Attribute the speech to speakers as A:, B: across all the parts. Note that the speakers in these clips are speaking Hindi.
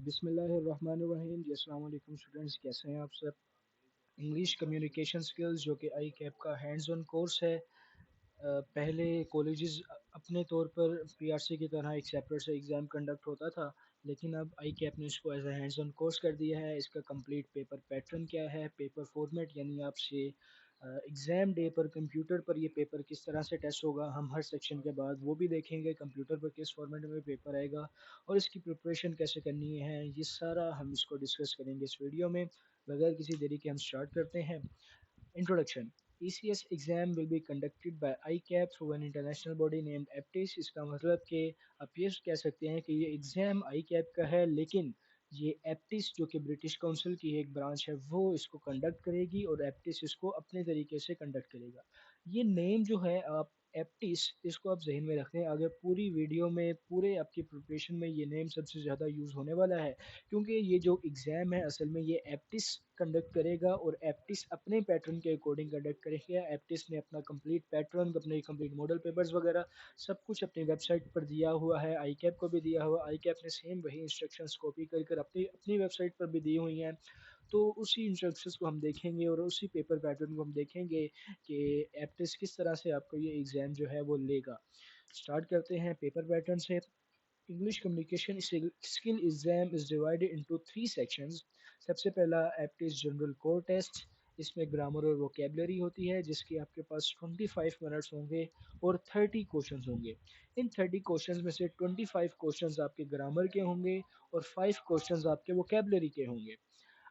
A: बिस्मिल्लाहिर्रहमानिर्रहीम जी अस्सलाम वालेकुम स्टूडेंट्स, कैसे हैं आप सब। इंग्लिश कम्युनिकेशन स्किल्स जो कि आई कैप का हैंड्स ऑन कोर्स है। पहले कॉलेजेस अपने तौर पर पीआरसी की तरह एक सेपरेट से एग्ज़ाम कंडक्ट होता था, लेकिन अब आई कैप ने इसको as a hands on course कर दिया है। इसका कंप्लीट पेपर पैटर्न क्या है, पेपर फॉर्मेट यानी आपसे एग्ज़ाम डे पर कंप्यूटर पर ये पेपर किस तरह से टेस्ट होगा, हम हर सेक्शन के बाद वो भी देखेंगे। कंप्यूटर पर किस फॉर्मेट में पेपर आएगा और इसकी प्रिपरेशन कैसे करनी है, ये सारा हम इसको डिस्कस करेंगे इस वीडियो में। बगैर किसी देरी के हम स्टार्ट करते हैं। Introduction. ECS exam will be conducted by ICAP through an international body named EPTIS। इसका मतलब कि आप ये कह सकते हैं कि ये एग्ज़ाम ICAP का है, लेकिन ये एप्टिस जो कि ब्रिटिश काउंसिल की एक ब्रांच है वो इसको कंडक्ट करेगी और एप्टिस इसको अपने तरीके से कंडक्ट करेगा। ये नेम जो है आप एप्टिस, इसको आप जहन में रखें। अगर पूरी वीडियो में पूरे आपकी प्रिपरेशन में ये नेम सबसे ज़्यादा यूज़ होने वाला है, क्योंकि ये जो एग्ज़ाम है असल में ये एप्टिस कंडक्ट करेगा और एप्टिस अपने पैटर्न के अकॉर्डिंग कंडक्ट करेगा। एप्टिस ने अपना कंप्लीट पैटर्न, अपने कंप्लीट मॉडल पेपर्स वगैरह सब कुछ अपनी वेबसाइट पर दिया हुआ है। आई कैप को भी दिया हुआ। आई कैप ने सेम वही इंस्ट्रक्शंस कॉपी कर कर अपनी अपनी वेबसाइट पर भी दी हुई हैं। तो उसी इंस्ट्रक्शंस को हम देखेंगे और उसी पेपर पैटर्न को हम देखेंगे कि एप्टिस किस तरह से आपको ये एग्ज़ाम जो है वो लेगा। स्टार्ट करते हैं पेपर पैटर्न से। English communication skill exam is divided into three sections। सबसे पहला एप्टिस जनरल कोर टेस्ट। इसमें ग्रामर और वोकेबलरी होती है, जिसके आपके पास 25 मिनट्स होंगे और 30 क्वेश्चंस होंगे। इन 30 क्वेश्चंस में से 25 क्वेश्चंस आपके ग्रामर के होंगे और 5 क्वेश्चंस आपके वोकेबलरी के होंगे।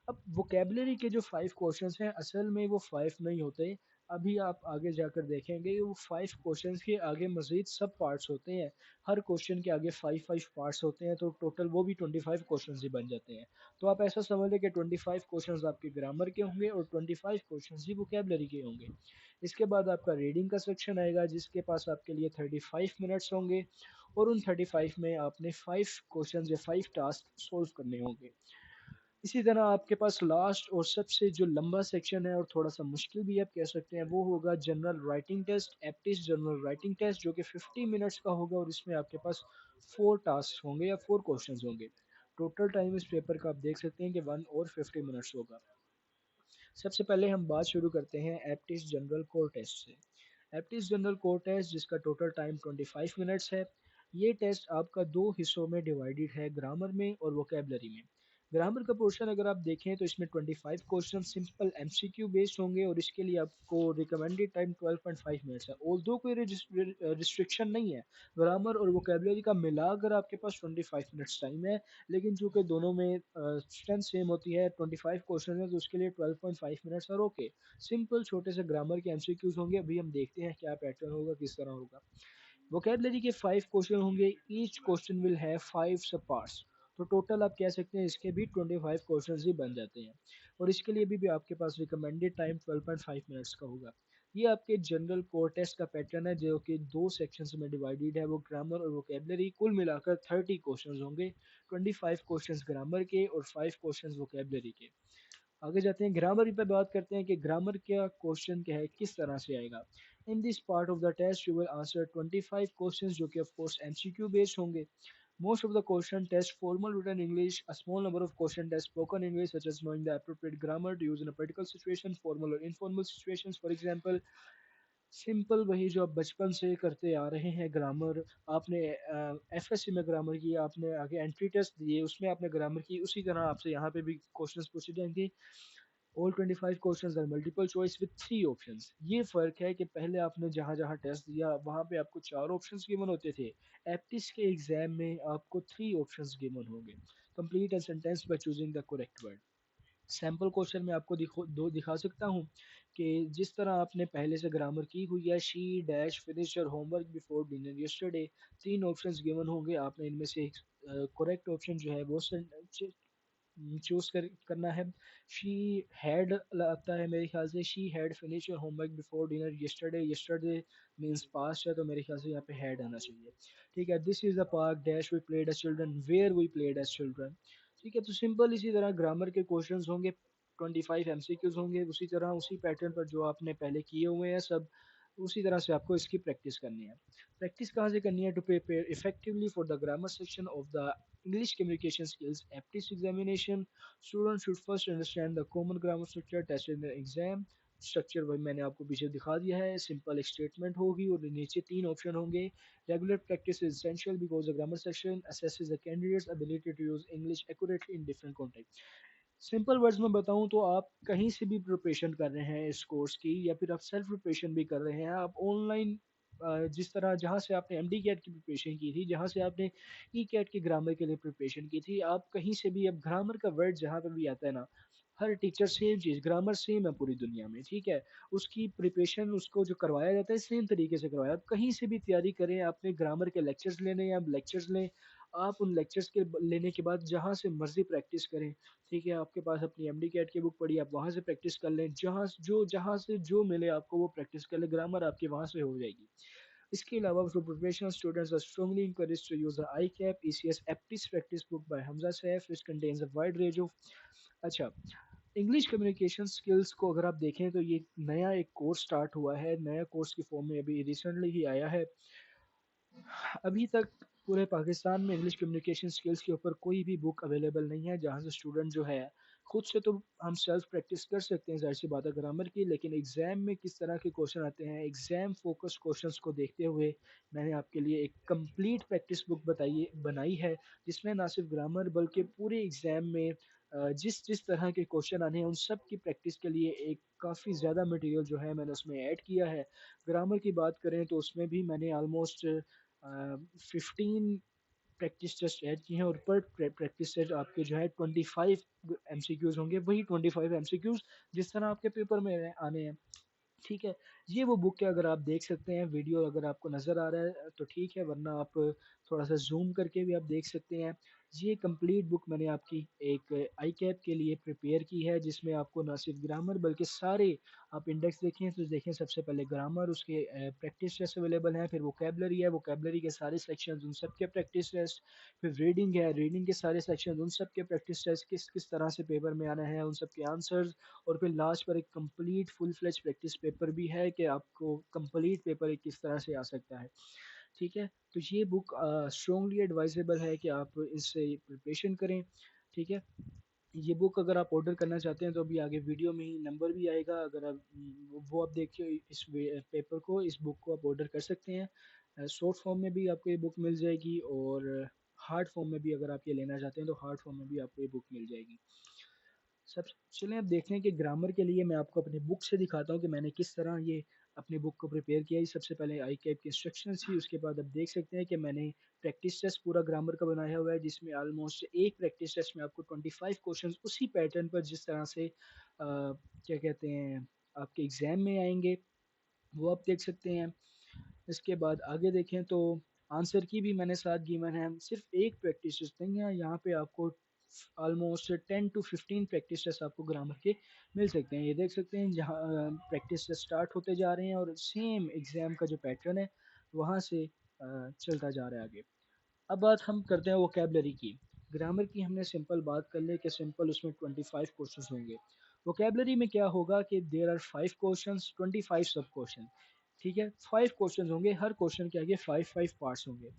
A: अब वोकेबलरी के जो 5 क्वेश्चंस हैं असल में वो 5 नहीं होते। अभी आप आगे जाकर देखेंगे वो 5 क्वेश्चंस के आगे मज़ीद सब पार्ट्स होते हैं। हर क्वेश्चन के आगे 5-5 पार्ट्स होते हैं, तो टोटल वो भी 25 क्वेश्चंस ही बन जाते हैं। तो आप ऐसा समझ लें कि 25 क्वेश्चंस आपके ग्रामर के होंगे और 25 क्वेश्चंस ही वोकेबलरी के होंगे। इसके बाद आपका रीडिंग का सेक्शन आएगा, जिसके पास आपके लिए 35 मिनट्स होंगे और उन 35 में आपने 5 क्वेश्चंस या 5 टास्क सॉल्व करने होंगे। इसी तरह आपके पास लास्ट और सबसे जो लंबा सेक्शन है और थोड़ा-सा मुश्किल भी आप कह सकते हैं, वो होगा general writing test, Aptis general writing test, जो कि 50 मिनट्स का होगा और इसमें आपके पास 4 टास्क होंगे या 4 क्वेश्चंस होंगे। टोटल टाइम इस पेपर का आप देख सकते हैं कि 1 और 50 मिनट्स होगा। सबसे पहले हम बात शुरू करते हैं एप्टिस जनरल कोर टेस्ट से। एप्टिस जनरल कोर टेस्ट, जिसका टोटल टाइम 25 मिनट्स है। ये टेस्ट आपका 2 हिस्सों में डिवाइडेड है, ग्रामर में और वोकेबलरी में। ग्रामर का पोर्शन अगर आप देखें तो इसमें 25 क्वेश्चन सिंपल एमसीक्यू बेस्ड होंगे और इसके लिए आपको रिकमेंडेड टाइम 12.5 मिनट्स है। ऑल्दो कोई रिस्ट्रिक्शन नहीं है, ग्रामर और वोकेबलरी का मिलाकर आपके पास 25 मिनट्स टाइम है। लेकिन चूंकि दोनों में स्ट्रेंथ सेम होती है, 25 क्वेश्चन है, तो उसके लिए 12.5 मिनट्स और ओके। सिंपल छोटे से ग्रामर के एमसीक्यूज होंगे। अभी हम देखते हैं क्या पैटर्न होगा, किस तरह होगा। वोकेबलरी के 5 क्वेश्चन होंगे। ईच क्वेश्चन विल हैव 5 सब पार्ट्स। तो टोटल आप कह सकते हैं इसके भी 25 क्वेश्चंस ही बन जाते हैं और इसके लिए भी आपके पास रिकमेंडेड टाइम 12.5 मिनट्स का होगा। ये आपके जनरल कोर टेस्ट का पैटर्न है, जो कि 2 सेक्शंस में डिवाइडेड है, वो ग्रामर और वोकेबलरी। कुल मिलाकर 30 क्वेश्चंस होंगे, 25 क्वेश्चंस ग्रामर के और 5 क्वेश्चंस वोकेबलरी के। आगे जाते हैं, ग्रामर पे बात करते हैं कि ग्रामर का क्वेश्चन क्या है, किस तरह से आएगा। In this part of the test you will answer 25 questions, जो कि ऑफ कोर्स एमसीक्यू बेस्ड होंगे। Most of the question test formal written English, a small number of question test spoken English, such as knowing the appropriate grammar to use in a particular situation, formal or informal situations. For example, simple वही जो आप बचपन से करते आ रहे हैं ग्रामर। आपने एफएससी में ग्रामर किया, आपने आगे एंट्री टेस्ट दिए, उसमें आपने ग्रामर की, उसी तरह आपसे यहाँ पे भी क्वेश्चंस पूछे जाएंगे। All 25 questions are multiple choice with 3 options. ये फ़र्क है कि पहले आपने जहाँ-जहाँ टेस्ट दिया वहाँ पे आपको 4 ऑप्शंस गिवन होते थे। एप्टिस के एग्ज़ाम में आपको 3 ऑप्शंस गिवन होंगे। Complete a sentence by choosing the correct word. Sample question मैं आपको दिखा सकता हूँ कि जिस तरह आपने पहले से ग्रामर की हुई है। She dash finish your homework before dinner yesterday. 3 options given होंगे, आपने इनमें से एक करेक्ट ऑप्शन जो है वो चूज़ करना है। शी हैड लगता है मेरे ख़्याल से, she had finish your homework before dinner yesterday. Yesterday means past है, तो मेरे ख्याल से यहाँ पे हैड आना चाहिए। ठीक है, this is the park dash we played as children, where we played as children. ठीक है, तो सिंपल इसी तरह ग्रामर के क्वेश्चंस होंगे, 25 एमसीक्यूज़ होंगे, उसी तरह उसी पैटर्न पर जो आपने पहले किए हुए हैं सब, उसी तरह से आपको इसकी प्रैक्टिस करनी है। प्रैक्टिस कहाँ से करनी है? To prepare effectively for the grammar section of the English communication skills aptitude examination. Students should first understand the common grammar structure tested in the exam. Structure वही मैंने आपको पीछे दिखा दिया है. सिंपल एक स्टेटमेंट होगी और नीचे तीन ऑप्शन होंगे. Regular practice is essential because the grammar section assesses the candidate's ability to use English accurately in different contexts. Simple words में बताऊं तो आप कहीं से भी प्रिपरेशन कर रहे हैं इस कोर्स की या फिर आप सेल्फ प्रिपरेशन भी कर रहे हैं आप ऑनलाइन जिस तरह जहाँ से आपने एमडी कैट की प्रिपरेशन की थी जहाँ से आपने ई कैट के ग्रामर के लिए प्रिपरेशन की थी आप कहीं से भी अब ग्रामर का वर्ड जहाँ पे भी आता है ना हर टीचर सेम चीज़ ग्रामर सेम है पूरी दुनिया में ठीक है उसकी प्रिपरेशन उसको जो करवाया जाता है सेम तरीके से करवाया आप कहीं से भी तैयारी करें आपने ग्रामर के लेक्चर्स लेने या लेक्चर्स लें आप उन लेक्चर्स के लेने के बाद जहाँ से मर्जी प्रैक्टिस करें ठीक है आपके पास अपनी एमडी कैट की बुक पड़ी आप वहाँ से प्रैक्टिस कर लें जहाँ से जो मिले आपको वो प्रैक्टिस कर लें ग्रामर आपकी वहाँ से हो जाएगी इसके अलावा for professional students are strongly encouraged to use the ICAP ECS Aptis practice book by Hamza Saif which contains a wide range of अच्छा इंग्लिश कम्युनिकेशन स्किल्स को अगर आप देखें तो ये नया एक कोर्स स्टार्ट हुआ है नया कोर्स की फॉर्म में अभी रिसेंटली ही आया है अभी तक पूरे पाकिस्तान में इंग्लिश कम्युनिकेशन स्किल्स के ऊपर कोई भी बुक अवेलेबल नहीं है जहाँ से स्टूडेंट जो है खुद से तो हम सेल्फ प्रैक्टिस कर सकते हैं जाहिर सी बात है ग्रामर की लेकिन एग्ज़ाम में किस तरह के क्वेश्चन आते हैं एग्ज़ाम फोकस क्वेश्चंस को देखते हुए मैंने आपके लिए एक कंप्लीट प्रैक्टिस बुक बनाई है जिसमें ना सिर्फ ग्रामर बल्कि पूरे एग्ज़ाम में जिस जिस तरह के क्वेश्चन आने हैं उन सब की प्रैक्टिस के लिए एक काफ़ी ज़्यादा मटेरियल जो है मैंने उसमें ऐड किया है ग्रामर की बात करें तो उसमें भी मैंने ऑलमोस्ट 15 प्रैक्टिस टेस्ट ऐड किए हैं और पर प्रैक्टिस टेस्ट आपके जो है 25 एमसीक्यूज होंगे वही 25 एमसीक्यूज जिस तरह आपके पेपर में आने हैं ठीक है ये वो बुक है अगर आप देख सकते हैं वीडियो अगर आपको नज़र आ रहा है तो ठीक है वरना आप थोड़ा सा जूम करके भी आप देख सकते हैं ये कंप्लीट बुक मैंने आपकी एक आई कैप के लिए प्रिपेयर की है जिसमें आपको ना सिर्फ ग्रामर बल्कि सारे आप इंडेक्स देखें तो देखें सबसे पहले ग्रामर उसके प्रैक्टिस टेस्ट अवेलेबल हैं फिर वोकेबलरी है वोकेबलरी के सारे सेक्शन उन सब के प्रैक्टिस टेस्ट फिर रीडिंग है रीडिंग के सारे सेक्शन उन सब के प्रैक्टिस टेस्ट किस किस तरह से पेपर में आना है उन सब के आंसर्स और फिर लास्ट पर एक complete full fledged practice paper भी है कि आपको कंप्लीट पेपर एक किस तरह से आ सकता है ठीक है तो ये बुक स्ट्रॉन्गली एडवाइजेबल है कि आप इससे प्रिपरेशन करें ठीक है ये बुक अगर आप ऑर्डर करना चाहते हैं तो अभी आगे वीडियो में ही नंबर भी आएगा अगर आप वो आप देखिए इस पेपर को इस बुक को आप ऑर्डर कर सकते हैं शॉर्ट फॉर्म में भी आपको ये बुक मिल जाएगी और हार्ड फॉर्म में भी अगर आप ये लेना चाहते हैं तो हार्ड फॉर्म में भी आपको ये बुक मिल जाएगी सब चलें अब देखते हैं कि ग्रामर के लिए मैं आपको अपनी बुक से दिखाता हूँ कि मैंने किस तरह ये अपनी बुक को प्रिपेयर किया है सबसे पहले आई कैप की इंस्ट्रक्शंस थी उसके बाद आप देख सकते हैं कि मैंने प्रैक्टिस टेस्ट पूरा ग्रामर का बनाया हुआ है जिसमें ऑलमोस्ट एक प्रैक्टिस टेस्ट में आपको 25 क्वेश्चन उसी पैटर्न पर जिस तरह से क्या कहते हैं आपके एग्ज़ाम में आएंगे वो आप देख सकते हैं इसके बाद आगे देखें तो आंसर की भी मैंने साथ गिवन है सिर्फ एक प्रैक्टिस टेस्ट नहीं है यहाँ पे आपको ऑलमोस्ट 10 to 15 प्रैक्टिस टेस्ट आपको ग्रामर के मिल सकते हैं ये देख सकते हैं जहाँ प्रैक्टिस टेस्ट स्टार्ट होते जा रहे हैं और सेम एग्ज़ाम का जो पैटर्न है वहाँ से चलता जा रहा है आगे अब बात हम करते हैं वोकेबलरी की ग्रामर की हमने सिंपल बात कर ले कि सिंपल उसमें 25 क्वेश्चन होंगे वोकेबलरी में क्या होगा कि देर आर 5 क्वेश्चन 25 सब क्वेश्चन ठीक है 5 क्वेश्चन होंगे हर क्वेश्चन के आगे 5 पार्ट्स होंगे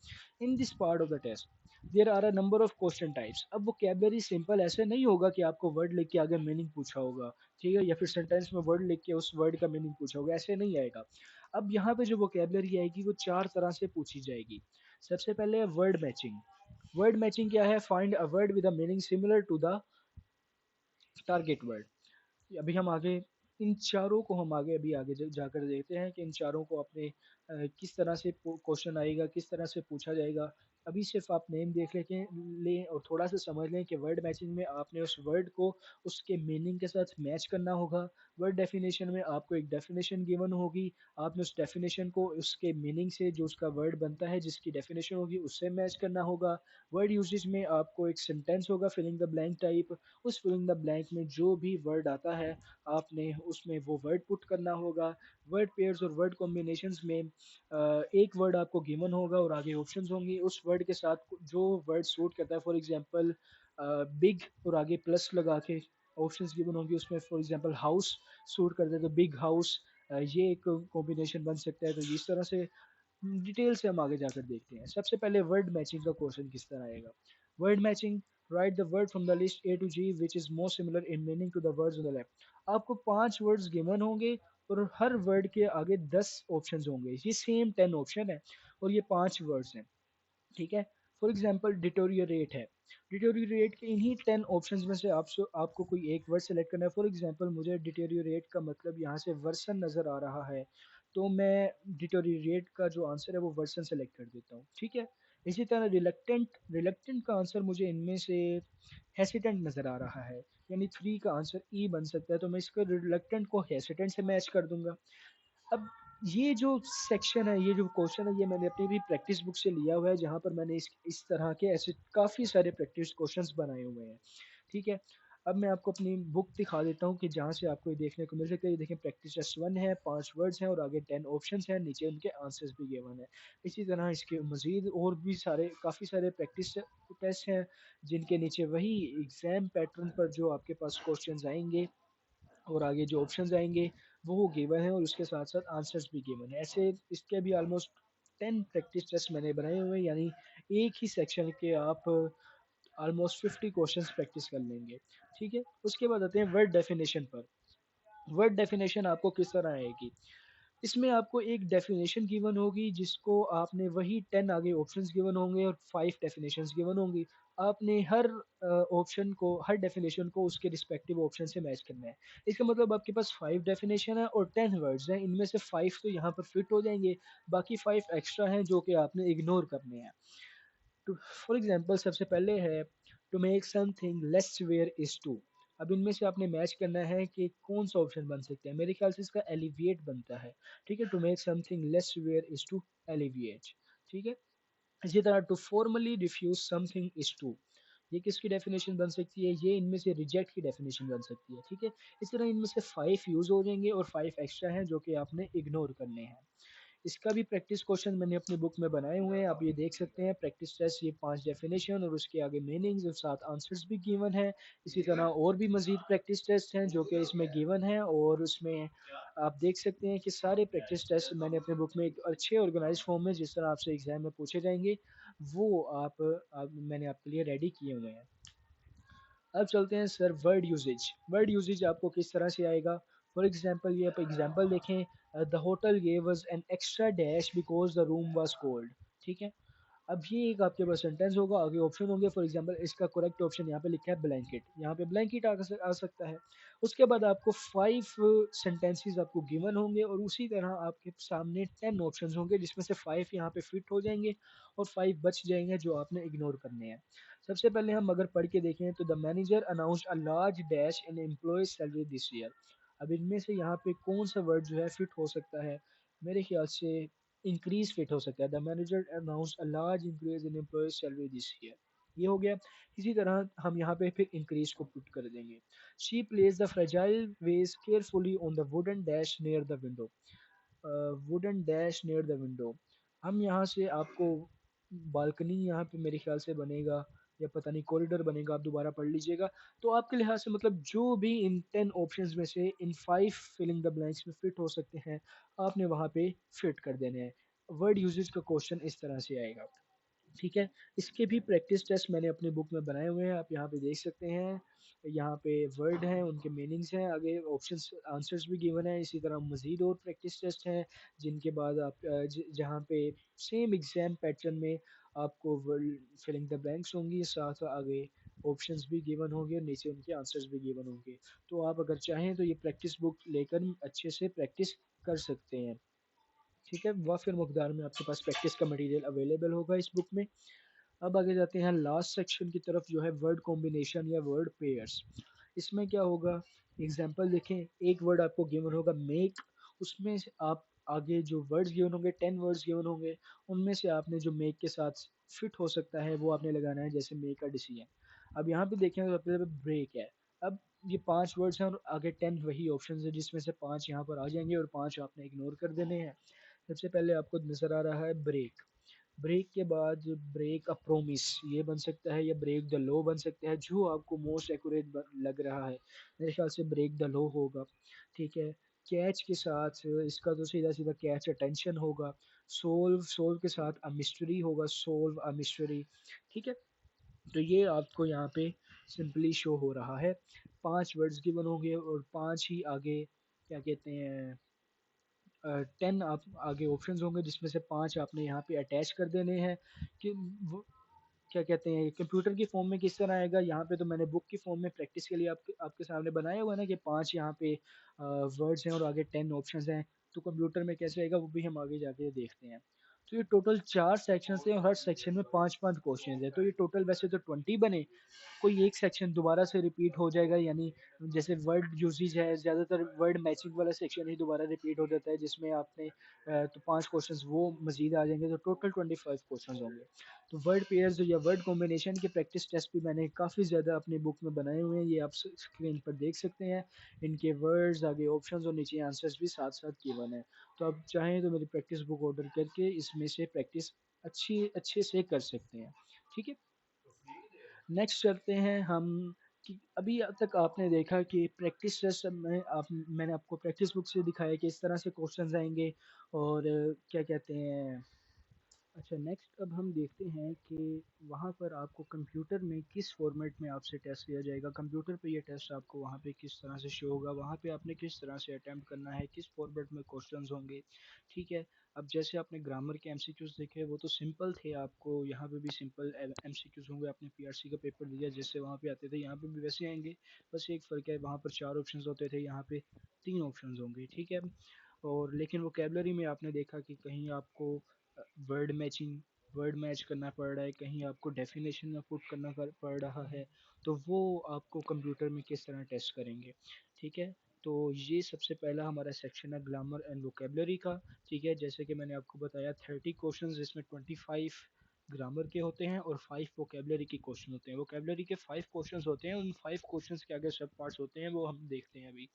A: in this part of the test there are a number of question types अब वोकेबलरी सिंपल ऐसे नहीं होगा कि आपको वर्ड लिख के आगे मीनिंग पूछा होगा ठीक है या फिर सेंटेंस में वर्ड लिख के उस वर्ड का मीनिंग पूछा होगा ऐसे नहीं आएगा अब यहाँ पे जो वोकेबलरी आएगी वो 4 तरह से पूछी जाएगी सबसे पहले वर्ड मैचिंग वर्ड मैचिंग क्या है find a word with a meaning similar to the target word अभी हम आगे इन चारों को हम आगे अभी आगे जाकर देखते हैं कि इन चारों को अपने किस तरह से क्वेश्चन आएगा किस तरह से पूछा जाएगा अभी सिर्फ आप नेम देख लें और थोड़ा सा समझ लें कि वर्ड मैचिंग में आपने उस वर्ड को उसके मीनिंग के साथ मैच करना होगा वर्ड डेफिनेशन में आपको एक डेफिनेशन गिवन होगी आपने उस डेफिनेशन को उसके मीनिंग से जो उसका वर्ड बनता है जिसकी डेफिनेशन होगी उससे मैच करना होगा वर्ड यूजेज में आपको एक सेंटेंस होगा फिलिंग द ब्लैंक टाइप उस फिलिंग द ब्लैंक में जो भी वर्ड आता है आपने उसमें वो वर्ड पुट करना होगा वर्ड पेयर्स और वर्ड कॉम्बिनेशंस में एक वर्ड आपको गिवन होगा और आगे ऑप्शंस होंगी उस वर्ड के साथ जो वर्ड सूट करता है फॉर एग्जांपल बिग और आगे प्लस लगा के ऑप्शंस गिवन होंगी उसमें फॉर एग्जांपल हाउस सूट करता है तो बिग हाउस ये एक कॉम्बिनेशन बन सकता है तो इस तरह से डिटेल से हम आगे जाकर देखते हैं सबसे पहले वर्ड मैचिंग का क्वेश्चन किस तरह आएगा Word matching, write the word from the list A to G which is most similar in meaning to the words on the left. आपको 5 वर्ड्स गिवन होंगे और हर वर्ड के आगे 10 ऑप्शंस होंगे, ये सेम 10 ऑप्शन है और ये 5 वर्ड्स हैं, ठीक है। फॉर एग्जाम्पल डिटोरियोरेट है, डिटोरियोरेट के इन्हीं 10 ऑप्शंस में से आपको कोई एक वर्ड सेलेक्ट करना है। फॉर एग्जाम्पल मुझे डिटोरियोरेट का मतलब यहाँ से वर्सन नज़र आ रहा है, तो मैं डिटोरियोरेट का जो आंसर है वो वर्सन सेलेक्ट कर देता हूँ, ठीक है। इसी तरह रिलक्टेंट, रिलक्टेंट का आंसर मुझे इनमें से हेसिटेंट नज़र आ रहा है, यानी 3 का आंसर ई बन सकता है, तो मैं इसको रिलक्टेंट को हेसिटेंट से मैच कर दूंगा। अब ये जो सेक्शन है, ये जो क्वेश्चन है, ये मैंने अपनी भी प्रैक्टिस बुक से लिया हुआ है, जहाँ पर मैंने इस तरह के ऐसे काफ़ी सारे प्रैक्टिस क्वेश्चंस बनाए हुए हैं, ठीक है। अब मैं आपको अपनी बुक दिखा देता हूँ कि जहाँ से आपको ये देखने को मिल सकता है। ये देखें, प्रैक्टिस टेस्ट 1 है, 5 वर्ड्स हैं और आगे 10 ऑप्शंस हैं, नीचे उनके आंसर्स भी गिवन है। इसी तरह इसके मज़ीद और भी सारे काफ़ी सारे प्रैक्टिस टेस्ट हैं, जिनके नीचे वही एग्ज़ाम पैटर्न पर जो आपके पास क्वेश्चंस आएंगे और आगे जो ऑप्शंस आएंगे वो गिवन है और उसके साथ साथ आंसर्स भी गिवन है। ऐसे इसके भी ऑलमोस्ट 10 प्रैक्टिस टेस्ट मैंने बनाए हुए हैं, यानी एक ही सेक्शन के आप ऑलमोस्ट 50 क्वेश्चंस प्रैक्टिस कर लेंगे, ठीक है। उसके बाद आते हैं वर्ड डेफिनेशन पर। वर्ड डेफिनेशन आपको किस तरह आएगी, इसमें आपको एक डेफिनेशन गिवन होगी, जिसको आपने वही 10 आगे ऑप्शंस गिवन होंगे और 5 डेफिनेशंस गिवन होंगी। आपने हर ऑप्शन को, हर डेफिनेशन को उसके रिस्पेक्टिव ऑप्शन से मैच करना है। इसका मतलब आपके पास 5 डेफिनेशन है और 10 वर्ड्स हैं, इनमें से 5 तो यहाँ पर फिट हो जाएंगे, बाकी 5 एक्स्ट्रा हैं जो कि आपने इग्नोर करने हैं। टू फॉर एग्जांपल सबसे पहले है to make something less severe is to. अब इनमें से आपने मैच करना है कि कौन सा ऑप्शन बन सकता है। मेरे ख्याल से इसका एलिविएट बनता है, ठीक है। To make something less severe is to alleviate, ठीक है। इसी तरह to formally refuse something is to, ये किसकी डेफिनेशन बन सकती है, ये इनमें से रिजेक्ट की डेफिनेशन बन सकती है, ठीक है। इस तरह इनमें से 5 यूज हो जाएंगे और 5 एक्स्ट्रा हैं जो कि आपने इग्नोर करने हैं। इसका भी प्रैक्टिस क्वेश्चन मैंने अपनी बुक में बनाए हुए हैं, आप ये देख सकते हैं। प्रैक्टिस टेस्ट ये 5 डेफिनेशन और उसके आगे मीनिंग्स और साथ आंसर्स भी गिवन है। इसी तरह और भी मजीद प्रैक्टिस टेस्ट हैं जो कि इसमें गिवन है, और उसमें आप देख सकते हैं कि सारे प्रैक्टिस टेस्ट मैंने अपने बुक में एक अच्छे ऑर्गेनाइज फॉर्म में, जिस तरह आपसे एग्जाम में पूछे जाएंगे, वो मैंने आपके लिए रेडी किए हुए हैं। अब चलते हैं sir word usages. Word usages आपको किस तरह से आएगा। फॉर एग्जांपल ये आप एग्जांपल देखें, the hotel gave us an extra dash because the room was cold, ठीक है। अब ये एक आपके पास सेंटेंस होगा, आगे ऑप्शन होंगे। फॉर एग्जांपल इसका करेक्ट ऑप्शन यहाँ पे लिखा है ब्लैंकेट, यहाँ पे ब्लैंकेट आ सकता है। उसके बाद आपको 5 सेंटेंसेस आपको गिवन होंगे और उसी तरह आपके सामने 10 ऑप्शंस होंगे, जिसमें से 5 यहाँ पे फिट हो जाएंगे और 5 बच जाएंगे जो आपने इग्नोर करने हैं। सबसे पहले हम अगर पढ़ के देखें तो the manager announced a large dash in employee salary this year. अब इनमें से यहाँ पे कौन सा वर्ड जो है फिट हो सकता है, मेरे ख्याल से इंक्रीज फिट हो सकता है। The manager announced a large increase in employee salary this year, ये हो गया। इसी तरह हम यहाँ पे फिर इंक्रीज को पुट कर देंगे। She place the fragile vase carefully on the wooden dash near the window, wooden dash near the window. हम यहाँ से आपको बालकनी यहाँ पे मेरे ख्याल से बनेगा या पता नहीं कॉरिडोर बनेगा, आप दोबारा पढ़ लीजिएगा। तो आपके लिहाज से मतलब जो भी इन 10 ऑप्शंस में से इन 5 फिलिंग द ब्लैंक्स में फिट हो सकते हैं, आपने वहाँ पे फिट कर देने हैं। वर्ड यूजेज का क्वेश्चन इस तरह से आएगा, ठीक है। इसके भी प्रैक्टिस टेस्ट मैंने अपनी बुक में बनाए हुए हैं, आप यहाँ पे देख सकते हैं। यहाँ पे वर्ड हैं, उनके मीनिंग्स हैं, आगे ऑप्शंस आंसर्स भी गिवन है। इसी तरह मज़ीद और प्रैक्टिस टेस्ट हैं, जिनके बाद आप जहाँ पे सेम एग्ज़ाम पैटर्न में आपको वर्ड फिलिंग द ब्लैंक्स होंगी, साथ आगे ऑप्शंस भी गिवन होंगे और नीचे उनके आंसर्स भी गिवन होंगे। तो आप अगर चाहें तो ये प्रैक्टिस बुक लेकर अच्छे से प्रैक्टिस कर सकते हैं, ठीक है। वाफिर मकदार में आपके पास प्रैक्टिस का मटेरियल अवेलेबल होगा इस बुक में। अब आगे जाते हैं लास्ट सेक्शन की तरफ, जो है वर्ड कॉम्बिनेशन या वर्ड पेयर्स। इसमें क्या होगा, एग्जांपल देखें। एक वर्ड आपको गिवन होगा मेक, उसमें से आप आगे जो वर्ड्स गिवन होंगे 10 वर्ड्स गिवन होंगे, उनमें से आपने जो मेक के साथ फिट हो सकता है वो आपने लगाना है, जैसे मेक अ डिसीजन। अब यहाँ पे देखें तो सबसे पहले ब्रेक है। अब ये 5 वर्ड्स हैं और आगे 10 वही ऑप्शन है, जिसमें से 5 यहाँ पर आ जाएंगे और 5 आपने इग्नोर कर देने हैं। सबसे पहले आपको नज़र आ रहा है ब्रेक। ब्रेक के बाद ब्रेक अ प्रोमिस ये बन सकता है, या ब्रेक द लॉ बन सकता है, जो आपको मोस्ट एक्यूरेट लग रहा है। मेरे ख्याल से ब्रेक द लॉ होगा, ठीक है। कैच के साथ इसका तो सीधा सीधा कैच अटेंशन होगा। सोल्व, सोल्व के साथ अ मिस्ट्री होगा, सोल्व अ मिस्ट्री, ठीक है। तो ये आपको यहाँ पे सिंपली शो हो रहा है। 5 वर्ड्स गिवन होंगे और 5 ही आगे क्या कहते हैं 10 आप आगे ऑप्शंस होंगे जिसमें से 5 आपने यहाँ पे अटैच कर देने हैं कि वो क्या कहते हैं कंप्यूटर की फॉर्म में किस तरह आएगा। यहाँ पे तो मैंने बुक की फॉर्म में प्रैक्टिस के लिए आपके आपके सामने बनाया हुआ है ना कि 5 यहाँ पे वर्ड्स हैं और आगे 10 ऑप्शंस हैं। तो कंप्यूटर में कैसे आएगा वो भी हम आगे जाके देखते हैं। तो ये टोटल 4 सेक्शंस हैं और हर सेक्शन में 5-5 क्वेश्चंस हैं। तो ये टोटल वैसे तो 20 बने, कोई एक सेक्शन दोबारा से रिपीट हो जाएगा, यानी जैसे वर्ड यूजेज है, ज़्यादातर वर्ड मैचिंग वाला सेक्शन ही दोबारा रिपीट हो जाता है जिसमें आपने तो 5 क्वेश्चंस वो मज़ीद आ जाएंगे, तो टोटल 25 क्वेश्चंस होंगे। तो वर्ड पेयर्स या वर्ड कॉम्बिनेशन के प्रैक्टिस टेस्ट भी मैंने काफ़ी ज़्यादा अपनी बुक में बनाए हुए हैं, ये आप स्क्रीन पर देख सकते हैं। इनके वर्ड्स आगे ऑप्शंस और नीचे आंसर्स भी साथ साथ गिवन है। तो आप चाहें तो मेरी प्रैक्टिस बुक ऑर्डर करके इसमें से प्रैक्टिस अच्छे से कर सकते हैं। ठीक है, नेक्स्ट चलते हैं हम कि अभी तक आपने देखा कि प्रैक्टिस टेस्ट में आप मैंने आपको प्रैक्टिस बुक से दिखाया कि इस तरह से क्वेश्चंस आएंगे और क्या कहते हैं। अच्छा, नेक्स्ट अब हम देखते हैं कि वहाँ पर आपको कंप्यूटर में किस फॉर्मेट में आपसे टेस्ट लिया जाएगा। कंप्यूटर पे ये टेस्ट आपको वहाँ पे किस तरह से शो होगा, वहाँ पे आपने किस तरह से अटेम्प्ट करना है, किस फॉर्मेट में क्वेश्चंस होंगे। ठीक है, अब जैसे आपने ग्रामर के एमसीक्यूज देखे वो तो सिंपल थे, आपको यहाँ पे भी सिंपल एमसीक्यूज होंगे। आपने पीआरसी का पेपर दिया जैसे वहाँ पे आते थे यहाँ पे भी वैसे आएंगे, बस एक फ़र्क है वहाँ पर 4 ऑप्शंस होते थे, यहाँ पे 3 ऑप्शंस होंगे। ठीक है, और लेकिन वोकेबलरी में आपने देखा कि कहीं आपको वर्ड मैचिंग वर्ड मैच करना पड़ रहा है, कहीं आपको डेफिनेशन में पुट करना पड़ रहा है, तो वो आपको कंप्यूटर में किस तरह टेस्ट करेंगे। ठीक है, तो ये सबसे पहला हमारा सेक्शन है ग्रामर एंड वोकेबलरी का। ठीक है, जैसे कि मैंने आपको बताया 30 क्वेश्चन जिसमें 25 ग्रामर के होते हैं और 5 वोकेबलरी के क्वेश्चन होते हैं। वोकेबलरी के 5 क्वेश्चंस होते हैं, उन 5 क्वेश्चंस के आगे सब पार्ट्स होते हैं वो हम देखते हैं अभी।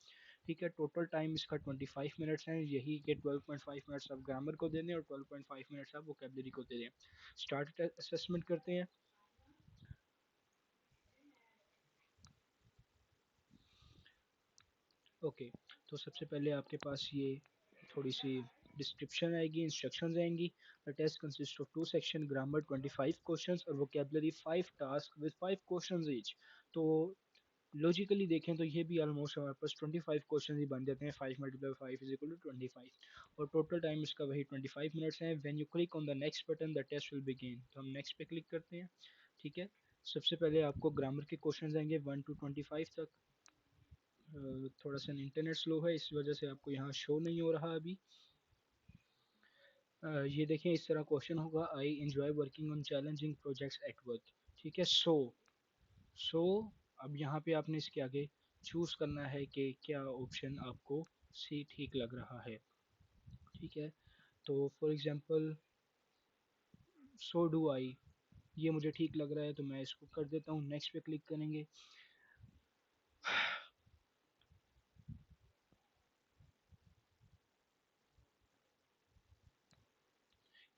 A: ठीक है, टोटल टाइम इसका 25 मिनट्स है, यही कि 12.5 मिनट्स आप ग्रामर को दे दें और 12.5 मिनट्स आप वोकेबलरी को दे दें। स्टार्ट असेसमेंट करते हैं। ओके, तो सबसे पहले आपके पास ये थोड़ी सी डिस्क्रिप्शन आएगी, इंस्ट्रक्शंस आएंगी। The test consist of 2 section, grammar 25 questions और vocabulary 5 task with 5 questions each. तो लॉजिकली देखें तो ये भी ऑलमोस्ट हमारे पास 25 क्वेश्चन ही बन जाते हैं। 5 मल्टीप्लाई 5 इज इक्वल टू 25 और टोटल टाइम इसका वही 25 मिनट्स है। When you click on the next button the test will begin, तो हम नेक्स्ट पे क्लिक करते हैं। ठीक है, सबसे पहले आपको ग्रामर के क्वेश्चन आएंगे 1 टू 25 तक। थोड़ा सा इंटरनेट स्लो है इस वजह से आपको यहाँ शो नहीं हो रहा अभी। ये देखें इस तरह क्वेश्चन होगा, I enjoy working on challenging projects at work. ठीक है, सो अब यहाँ पे आपने इसके आगे चूज करना है कि क्या ऑप्शन आपको सी ठीक लग रहा है। ठीक है, तो for example so do I, ये मुझे ठीक लग रहा है तो मैं इसको कर देता हूँ। नेक्स्ट पे क्लिक करेंगे।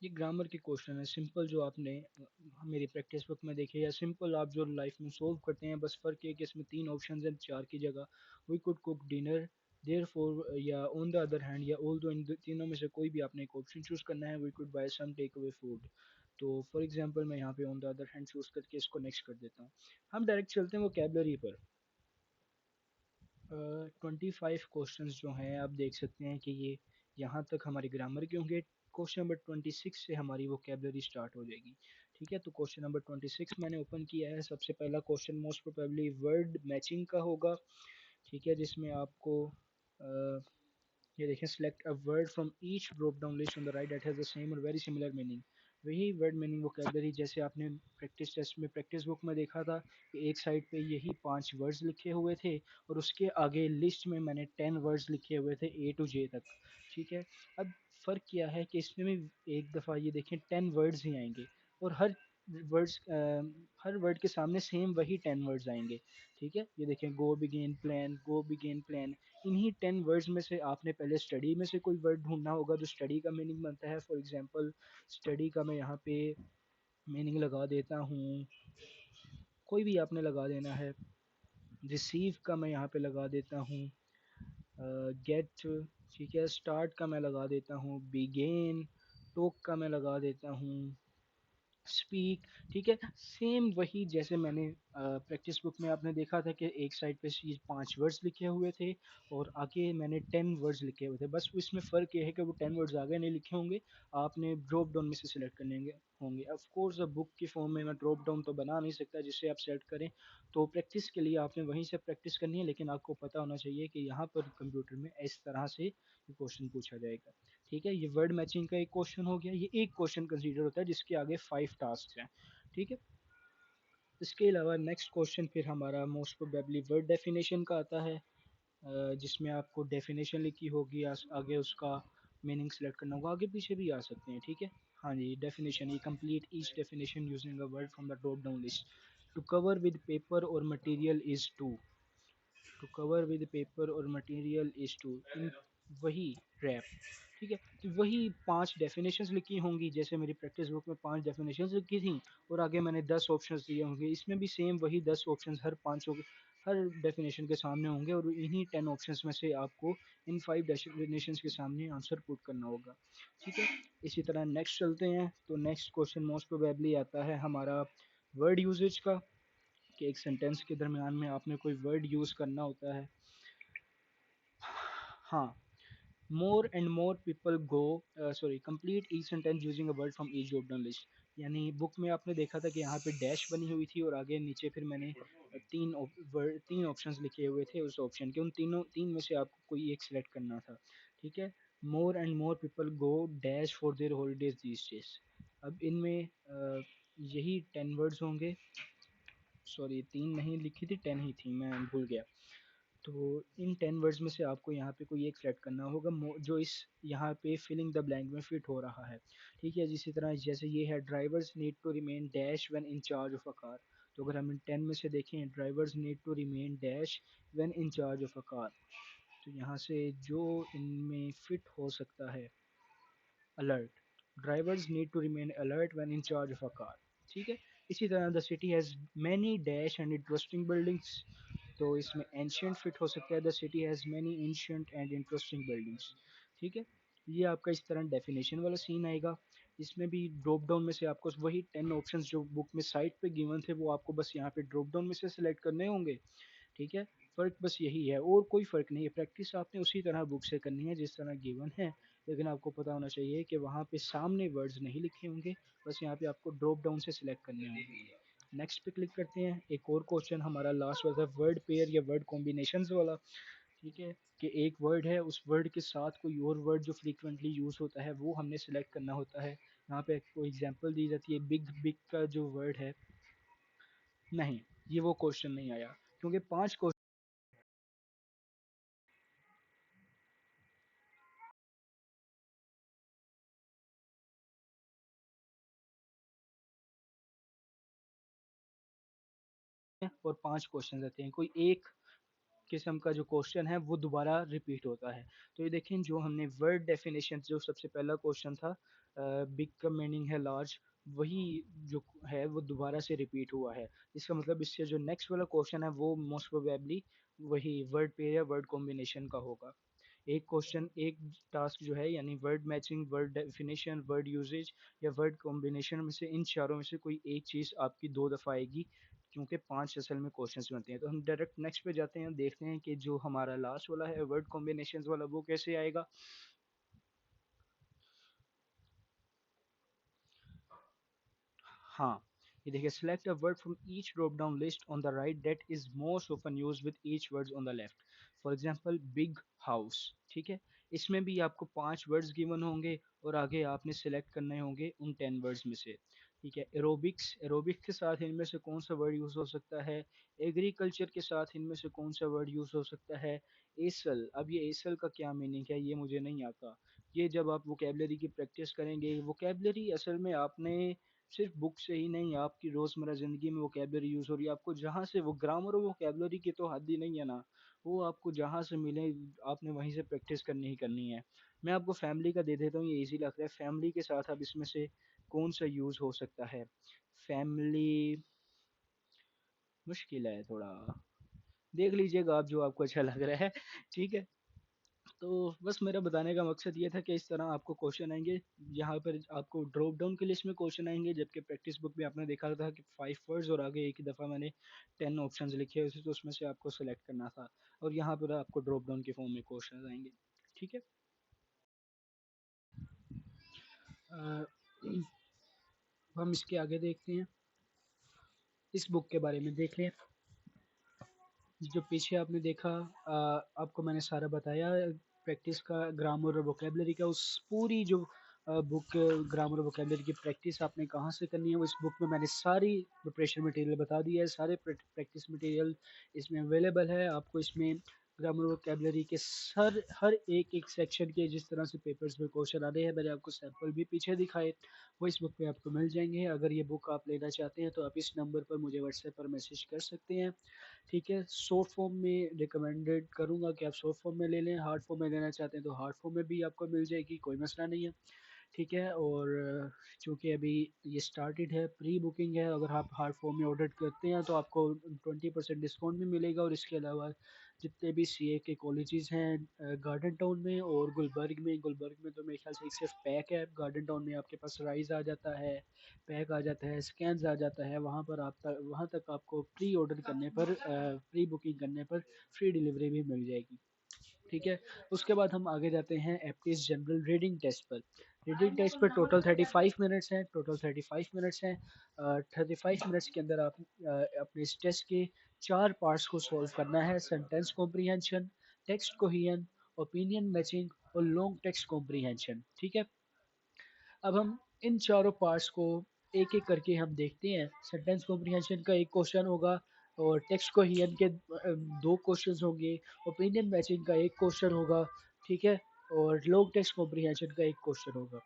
A: ये ग्रामर के क्वेश्चन है सिंपल, जो आपने मेरी प्रैक्टिस बुक में देखे या सिंपल आप जो लाइफ में सोल्व करते हैं। बस फ़र्क है कि इसमें 3 ऑप्शन हैं 4 की जगह। We could cook dinner, therefore या ऑन द अदर हैंड या ऑल्दो, इन तीनों में से कोई भी आपने एक ऑप्शन चूज़ करना है। We could buy some takeaway food, तो फॉर एग्जांपल मैं यहाँ पे on the other hand choose करके इसको नेक्स्ट कर देता हूँ। हम डायरेक्ट चलते हैं वोकेबलरी पर। 25 क्वेश्चंस जो हैं आप देख सकते हैं कि ये यहाँ तक हमारे ग्रामर के होंगे। क्वेश्चन नंबर 26 से हमारी वोकेबलरी स्टार्ट हो जाएगी। ठीक है, तो क्वेश्चन नंबर 26 मैंने ओपन किया है। सबसे पहला question most probably word matching का होगा। ठीक है, जिसमें आपको ये देखें, select a word from each drop down list on the right that has the same और वेरी सिमिलर मीनिंग। वही वर्ड मीनिंग वोकेबलरी जैसे आपने प्रैक्टिस टेस्ट में प्रैक्टिस बुक में देखा था कि एक साइड पे यही 5 वर्ड्स लिखे हुए थे और उसके आगे लिस्ट में मैंने 10 वर्ड्स लिखे हुए थे ए टू जे तक। ठीक है, अब फ़र्क क्या है कि इसमें भी एक दफ़ा ये देखें 10 वर्ड्स ही आएंगे और वर्ड्स हर वर्ड के सामने सेम वही 10 वर्ड्स आएंगे। ठीक है, ये देखें, गो बिगेन प्लान, इन्हीं 10 वर्ड्स में से आपने पहले स्टडी में से कोई वर्ड ढूंढना होगा जो स्टडी का मीनिंग बनता है। फॉर एग्जांपल स्टडी का मैं यहाँ पे मीनिंग लगा देता हूँ, कोई भी आपने लगा देना है। रिसीव का मैं यहाँ पे लगा देता हूँ गेट। ठीक है, स्टार्ट का मैं लगा देता हूँ बिगेन, टॉक का मैं लगा देता हूँ स्पीक, ठीक है। सेम वही जैसे मैंने प्रैक्टिस बुक में आपने देखा था कि एक साइड पे ये 5 वर्ड्स लिखे हुए थे और आगे मैंने 10 वर्ड्स लिखे हुए थे, बस इसमें फ़र्क ये है कि वो 10 वर्ड्स आगे नहीं लिखे होंगे, आपने ड्रॉप डाउन में से सिलेक्ट करने होंगे। ऑफ कोर्स अब बुक की फॉर्म में मैं ड्रॉप डाउन तो बना नहीं सकता जिससे आप सेलेक्ट करें, तो प्रैक्टिस के लिए आपने वहीं से प्रैक्टिस करनी है, लेकिन आपको पता होना चाहिए कि यहाँ पर कंप्यूटर में इस तरह से क्वेश्चन पूछा जाएगा। ठीक है, ये वर्ड मैचिंग का एक क्वेश्चन हो गया, ये एक क्वेश्चन कंसीडर होता है जिसके आगे 5 टास्क हैं। ठीक है, इसके अलावा नेक्स्ट क्वेश्चन फिर हमारा मोस्ट प्रोबेबली वर्ड डेफिनेशन का आता है, जिसमें आपको डेफिनेशन लिखी होगी, आगे उसका मीनिंग सेलेक्ट करना होगा, आगे पीछे भी आ सकते हैं। ठीक है, हाँ जी, डेफिनेशन, ये complete each definition using a word from the drop down list. To cover with paper और material is to cover with paper और मटेरियल इज टू, इन वही रैप। ठीक है, तो वही 5 डेफिनेशंस लिखी होंगी जैसे मेरी प्रैक्टिस बुक में 5 डेफिनेशंस लिखी थी, और आगे मैंने 10 ऑप्शंस दिए होंगे, इसमें भी सेम वही 10 ऑप्शंस हर पाँचों हर डेफिनेशन के सामने होंगे, और इन्हीं 10 ऑप्शंस में से आपको इन 5 डेफिनेशंस के सामने आंसर पुट करना होगा। ठीक है, इसी तरह नेक्स्ट चलते हैं, तो नेक्स्ट क्वेश्चन मोस्ट प्रोबेबली आता है हमारा वर्ड यूजेज का, कि एक सेंटेंस के दरमियान में आपने कोई वर्ड यूज़ करना होता है। हाँ, more and more people go, sorry, complete each sentence using a word from each drop down list. यानी बुक में आपने देखा था कि यहाँ पे डैश बनी हुई थी और आगे नीचे फिर मैंने तीन ऑप्शंस लिखे हुए थे उस ऑप्शन के, उन तीन में से आपको कोई एक सिलेक्ट करना था। ठीक है, more and more people go dash for their holidays these days. अब इनमें यही 10 वर्ड्स होंगे, सॉरी 3 नहीं लिखी थी, 10 ही थी, मैं भूल गया। तो इन 10 वर्ड्स में से आपको यहाँ पे कोई एक सेलेक्ट करना होगा जो इस यहाँ पे फिलिंग द ब्लैंक में फिट हो रहा है। ठीक है, इसी तरह जैसे ये है drivers need to remain dash when in charge of a car, तो अगर हम इन 10 में से देखें, drivers need to remain dash when in charge of a car, तो यहाँ से जो इनमें फिट हो सकता है, alert, drivers need to remain alert when in charge of a car. ठीक है, इसी तरह the city has many dash and interesting buildings, तो इसमें एंशियंट फिट हो सकता है, the city has many ancient and interesting buildings. ठीक है, ये आपका इस तरह डेफिनेशन वाला सीन आएगा। इसमें भी ड्रॉप डाउन में से आपको वही 10 ऑप्शंस जो बुक में साइड पे गिवन थे वो आपको बस यहाँ पे ड्रॉप डाउन में से सिलेक्ट करने होंगे। ठीक है, फ़र्क बस यही है और कोई फ़र्क नहीं है, प्रैक्टिस आपने उसी तरह बुक से करनी है जिस तरह गिवन है, लेकिन आपको पता होना चाहिए कि वहाँ पे सामने वर्ड्स नहीं लिखे होंगे, बस यहाँ पे आपको ड्रॉप डाउन से सिलेक्ट करने होंगे। नेक्स्ट पे क्लिक करते हैं, एक और क्वेश्चन हमारा लास्ट वाला वर्ड पेयर या वर्ड कॉम्बिनेशंस वाला। ठीक है, कि एक वर्ड है, उस वर्ड के साथ कोई और वर्ड जो फ्रीक्वेंटली यूज़ होता है वो हमने सेलेक्ट करना होता है। यहाँ पे कोई एग्जांपल दी जाती है, बिग बिग का जो वर्ड है, नहीं, ये वो क्वेश्चन नहीं आया, क्योंकि 5 क्वेश्चन और 5 क्वेश्चन रहते हैं, कोई एक किस्म का जो क्वेश्चन है वो दोबारा रिपीट होता है। तो ये देखें, जो हमने वर्ड डेफिनेशन, जो सबसे पहला क्वेश्चन था, बिग का मीनिंग है लार्ज, वही जो है वो दोबारा से रिपीट हुआ है। इसका मतलब इससे जो नेक्स्ट वाला क्वेश्चन है वो मोस्ट प्रोबेबली वही वर्ड पेयर या वर्ड कॉम्बिनेशन का होगा। एक क्वेश्चन, एक टास्क जो है, यानी word matching, word definition, word usage या वर्ड कॉम्बिनेशन में से इन चारों में से कोई एक चीज़ आपकी 2 दफ़ा आएगी, क्योंकि 5 असल में क्वेश्चंस बनते हैं। तो हम डायरेक्ट नेक्स्ट पे जाते हैं, देखते हैं कि जो हमारा लास्ट वाला है वर्ड कॉम्बिनेशन वाला वो कैसे आएगा। हाँ, ये देखिए, select a word from each drop down list on the right that is most often use with each words on the left. For example big house. ठीक है, इसमें भी आपको 5 वर्ड्स गिवन होंगे और आगे आपने सेलेक्ट करने होंगे उन 10 वर्ड्स में से। ठीक है, एरोबिक्स, एरोबिक्स के साथ इनमें से कौन सा वर्ड यूज़ हो सकता है, एग्रीकल्चर के साथ इनमें से कौन सा वर्ड यूज़ हो सकता है, एसल, अब ये एसल का क्या मीनिंग है ये मुझे नहीं आता। ये जब आप वोकेबलरी की प्रैक्टिस करेंगे, वोकेबलरी असल में आपने सिर्फ बुक से ही नहीं, आपकी रोज़मर्रा ज़िंदगी में वोकेबलरी यूज़ हो रही है, आपको जहाँ से वो ग्रामर और वोकेबलरी की तो हद ही नहीं है ना, वो आपको जहाँ से मिले आपने वहीं से प्रैक्टिस करनी ही करनी है। मैं आपको फैमिली का दे देता हूँ, ये इजी लगता है, फैमिली के साथ अब इसमें से कौन सा यूज़ हो सकता है। फैमिली मुश्किल है थोड़ा, देख लीजिएगा आप जो आपको अच्छा लग रहा है। ठीक है, तो बस मेरा बताने का मकसद ये था कि इस तरह आपको क्वेश्चन आएंगे, यहाँ पर आपको ड्रॉप डाउन की लिस्ट में क्वेश्चन आएंगे, जबकि प्रैक्टिस बुक में आपने देखा था कि 5 वर्ड्स और आगे एक ही दफ़ा मैंने 10 ऑप्शंस लिखे हुए थे, तो उसमें से आपको सेलेक्ट करना था। और यहाँ पर आपको ड्रॉप डाउन के फॉर्म में क्वेश्चन आएंगे। ठीक है। अ, हम इसके आगे देखते हैं, इस बुक के बारे में देख लें। जो पीछे आपने देखा, आपको मैंने सारा बताया प्रैक्टिस का, ग्रामर और वोकेबलरी का। उस पूरी जो बुक ग्रामर और वोकेबलरी की प्रैक्टिस आपने कहाँ से करनी है, वो इस बुक में मैंने सारी प्रिपरेशन मटेरियल बता दिया है। सारे प्रैक्टिस मटेरियल इसमें अवेलेबल है। आपको इसमें ग्रामर वोकेबलरी के हर एक एक सेक्शन के जिस तरह से पेपर्स में क्वेश्चन आ रहे हैं, मैंने आपको सैंपल भी पीछे दिखाए, वो इस बुक पे आपको मिल जाएंगे। अगर ये बुक आप लेना चाहते हैं तो आप इस नंबर पर मुझे व्हाट्सएप पर मैसेज कर सकते हैं। ठीक है। सॉफ्ट फॉर्म में रिकमेंडेड करूँगा कि आप सॉफ्ट फॉर्म में ले लें, हार्ड फॉर्म में लेना चाहते हैं तो हार्ड फॉर्म में भी आपको मिल जाएगी, कोई मसला नहीं है। ठीक है। और चूँकि अभी ये स्टार्टेड है, प्री बुकिंग है, अगर आप हार्ड फॉर्म में ऑर्डर करते हैं तो आपको 20% डिस्काउंट भी मिलेगा। और इसके अलावा जितने भी सीए के कॉलेजेस हैं गार्डन टाउन में और गुलबर्ग में तो मेरे ख्याल से एक सिर्फ पैक है। गार्डन टाउन में आपके पास राइज आ जाता है, पैक आ जाता है, स्कैन्स आ जाता है। वहाँ तक आपको प्री ऑर्डर करने पर, प्री बुकिंग करने पर फ्री डिलीवरी भी मिल जाएगी। ठीक है। उसके बाद हम आगे जाते हैं एप्टिस जनरल रीडिंग टेस्ट पर। रीडिंग टेस्ट पर टोटल 35 मिनट्स हैं, 35 मिनट्स के अंदर आप अपने इस टेस्ट के 4 पार्ट्स को सॉल्व करना है: sentence comprehension, text cohesion, opinion matching और लॉन्ग टेक्स्ट कॉम्प्रीहेंशन। ठीक है। अब हम इन चारों पार्ट्स को एक एक करके हम देखते हैं। सेंटेंस कॉम्प्रीहेंशन का एक क्वेश्चन होगा और टेक्स्ट कोहेजन के 2 क्वेश्चंस होंगे। ओपिनियन मैचिंग का एक क्वेश्चन होगा। ठीक है। और लॉन्ग टेक्स्ट कॉम्प्रीहेंशन का एक क्वेश्चन होगा।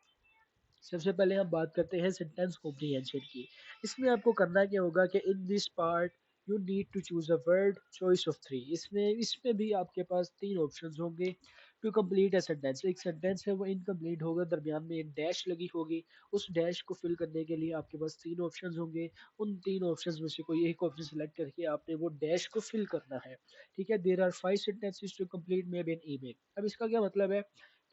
A: सबसे पहले हम बात करते हैं सेंटेंस कॉम्प्रीहेंशन की। इसमें आपको करना क्या होगा कि in this part you need to choose a word choice of 3। इसमें भी आपके पास 3 ऑप्शंस होंगे टू कंप्लीट अ सेंटेंस। एक सेंटेंस है वो इनकम्प्लीट होगा, दरमियान में एक डैश लगी होगी। उस डैश को फिल करने के लिए आपके पास 3 ऑप्शंस होंगे। उन 3 ऑप्शंस में से कोई एक ऑप्शन सेलेक्ट करके आपने वो डैश को फिल करना है। ठीक है। There are 5 sentences to complete may be an email. अब इसका क्या मतलब है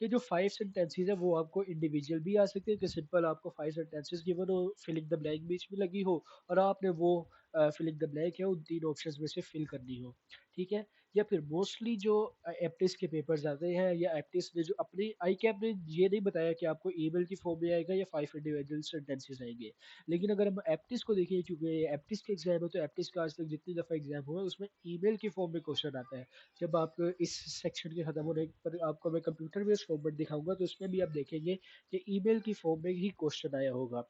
A: कि जो 5 सेंटेंसेस है वो आपको इंडिविजुअल भी आ सकते हैं कि सिंपल आपको 5 सेंटेंसेस गिवन हो, फिलिंग द ब्लैंक बीच में लगी हो और आपने वो फिलिंग द ब्लैंक है उन 3 ऑप्शंस में से फिल करनी हो। ठीक है। या फिर मोस्टली जो एप्टिस के पेपर्स आते हैं या एप्टिस ने जो अपनी आई कैप ने ये नहीं बताया कि आपको ईमेल की फॉर्म में आएगा या 5 इंडिविजुअल सेंटेंसेस आएंगे। लेकिन अगर हम एप्टिस को देखें, चूंकि ये एप्टिस के एग्जाम है तो एप्टिस का आज तक जितनी दफ़ा एग्जाम हुआ है उसमें ईमेल की फॉर्म में क्वेश्चन आता है। जब आप इस सेक्शन के खत्म होने पर आपको मैं कंप्यूटर बेस्ड फॉर्मेट दिखाऊंगा तो उसमें भी आप देखेंगे कि ईमेल की फॉर्म में ही क्वेश्चन आया होगा।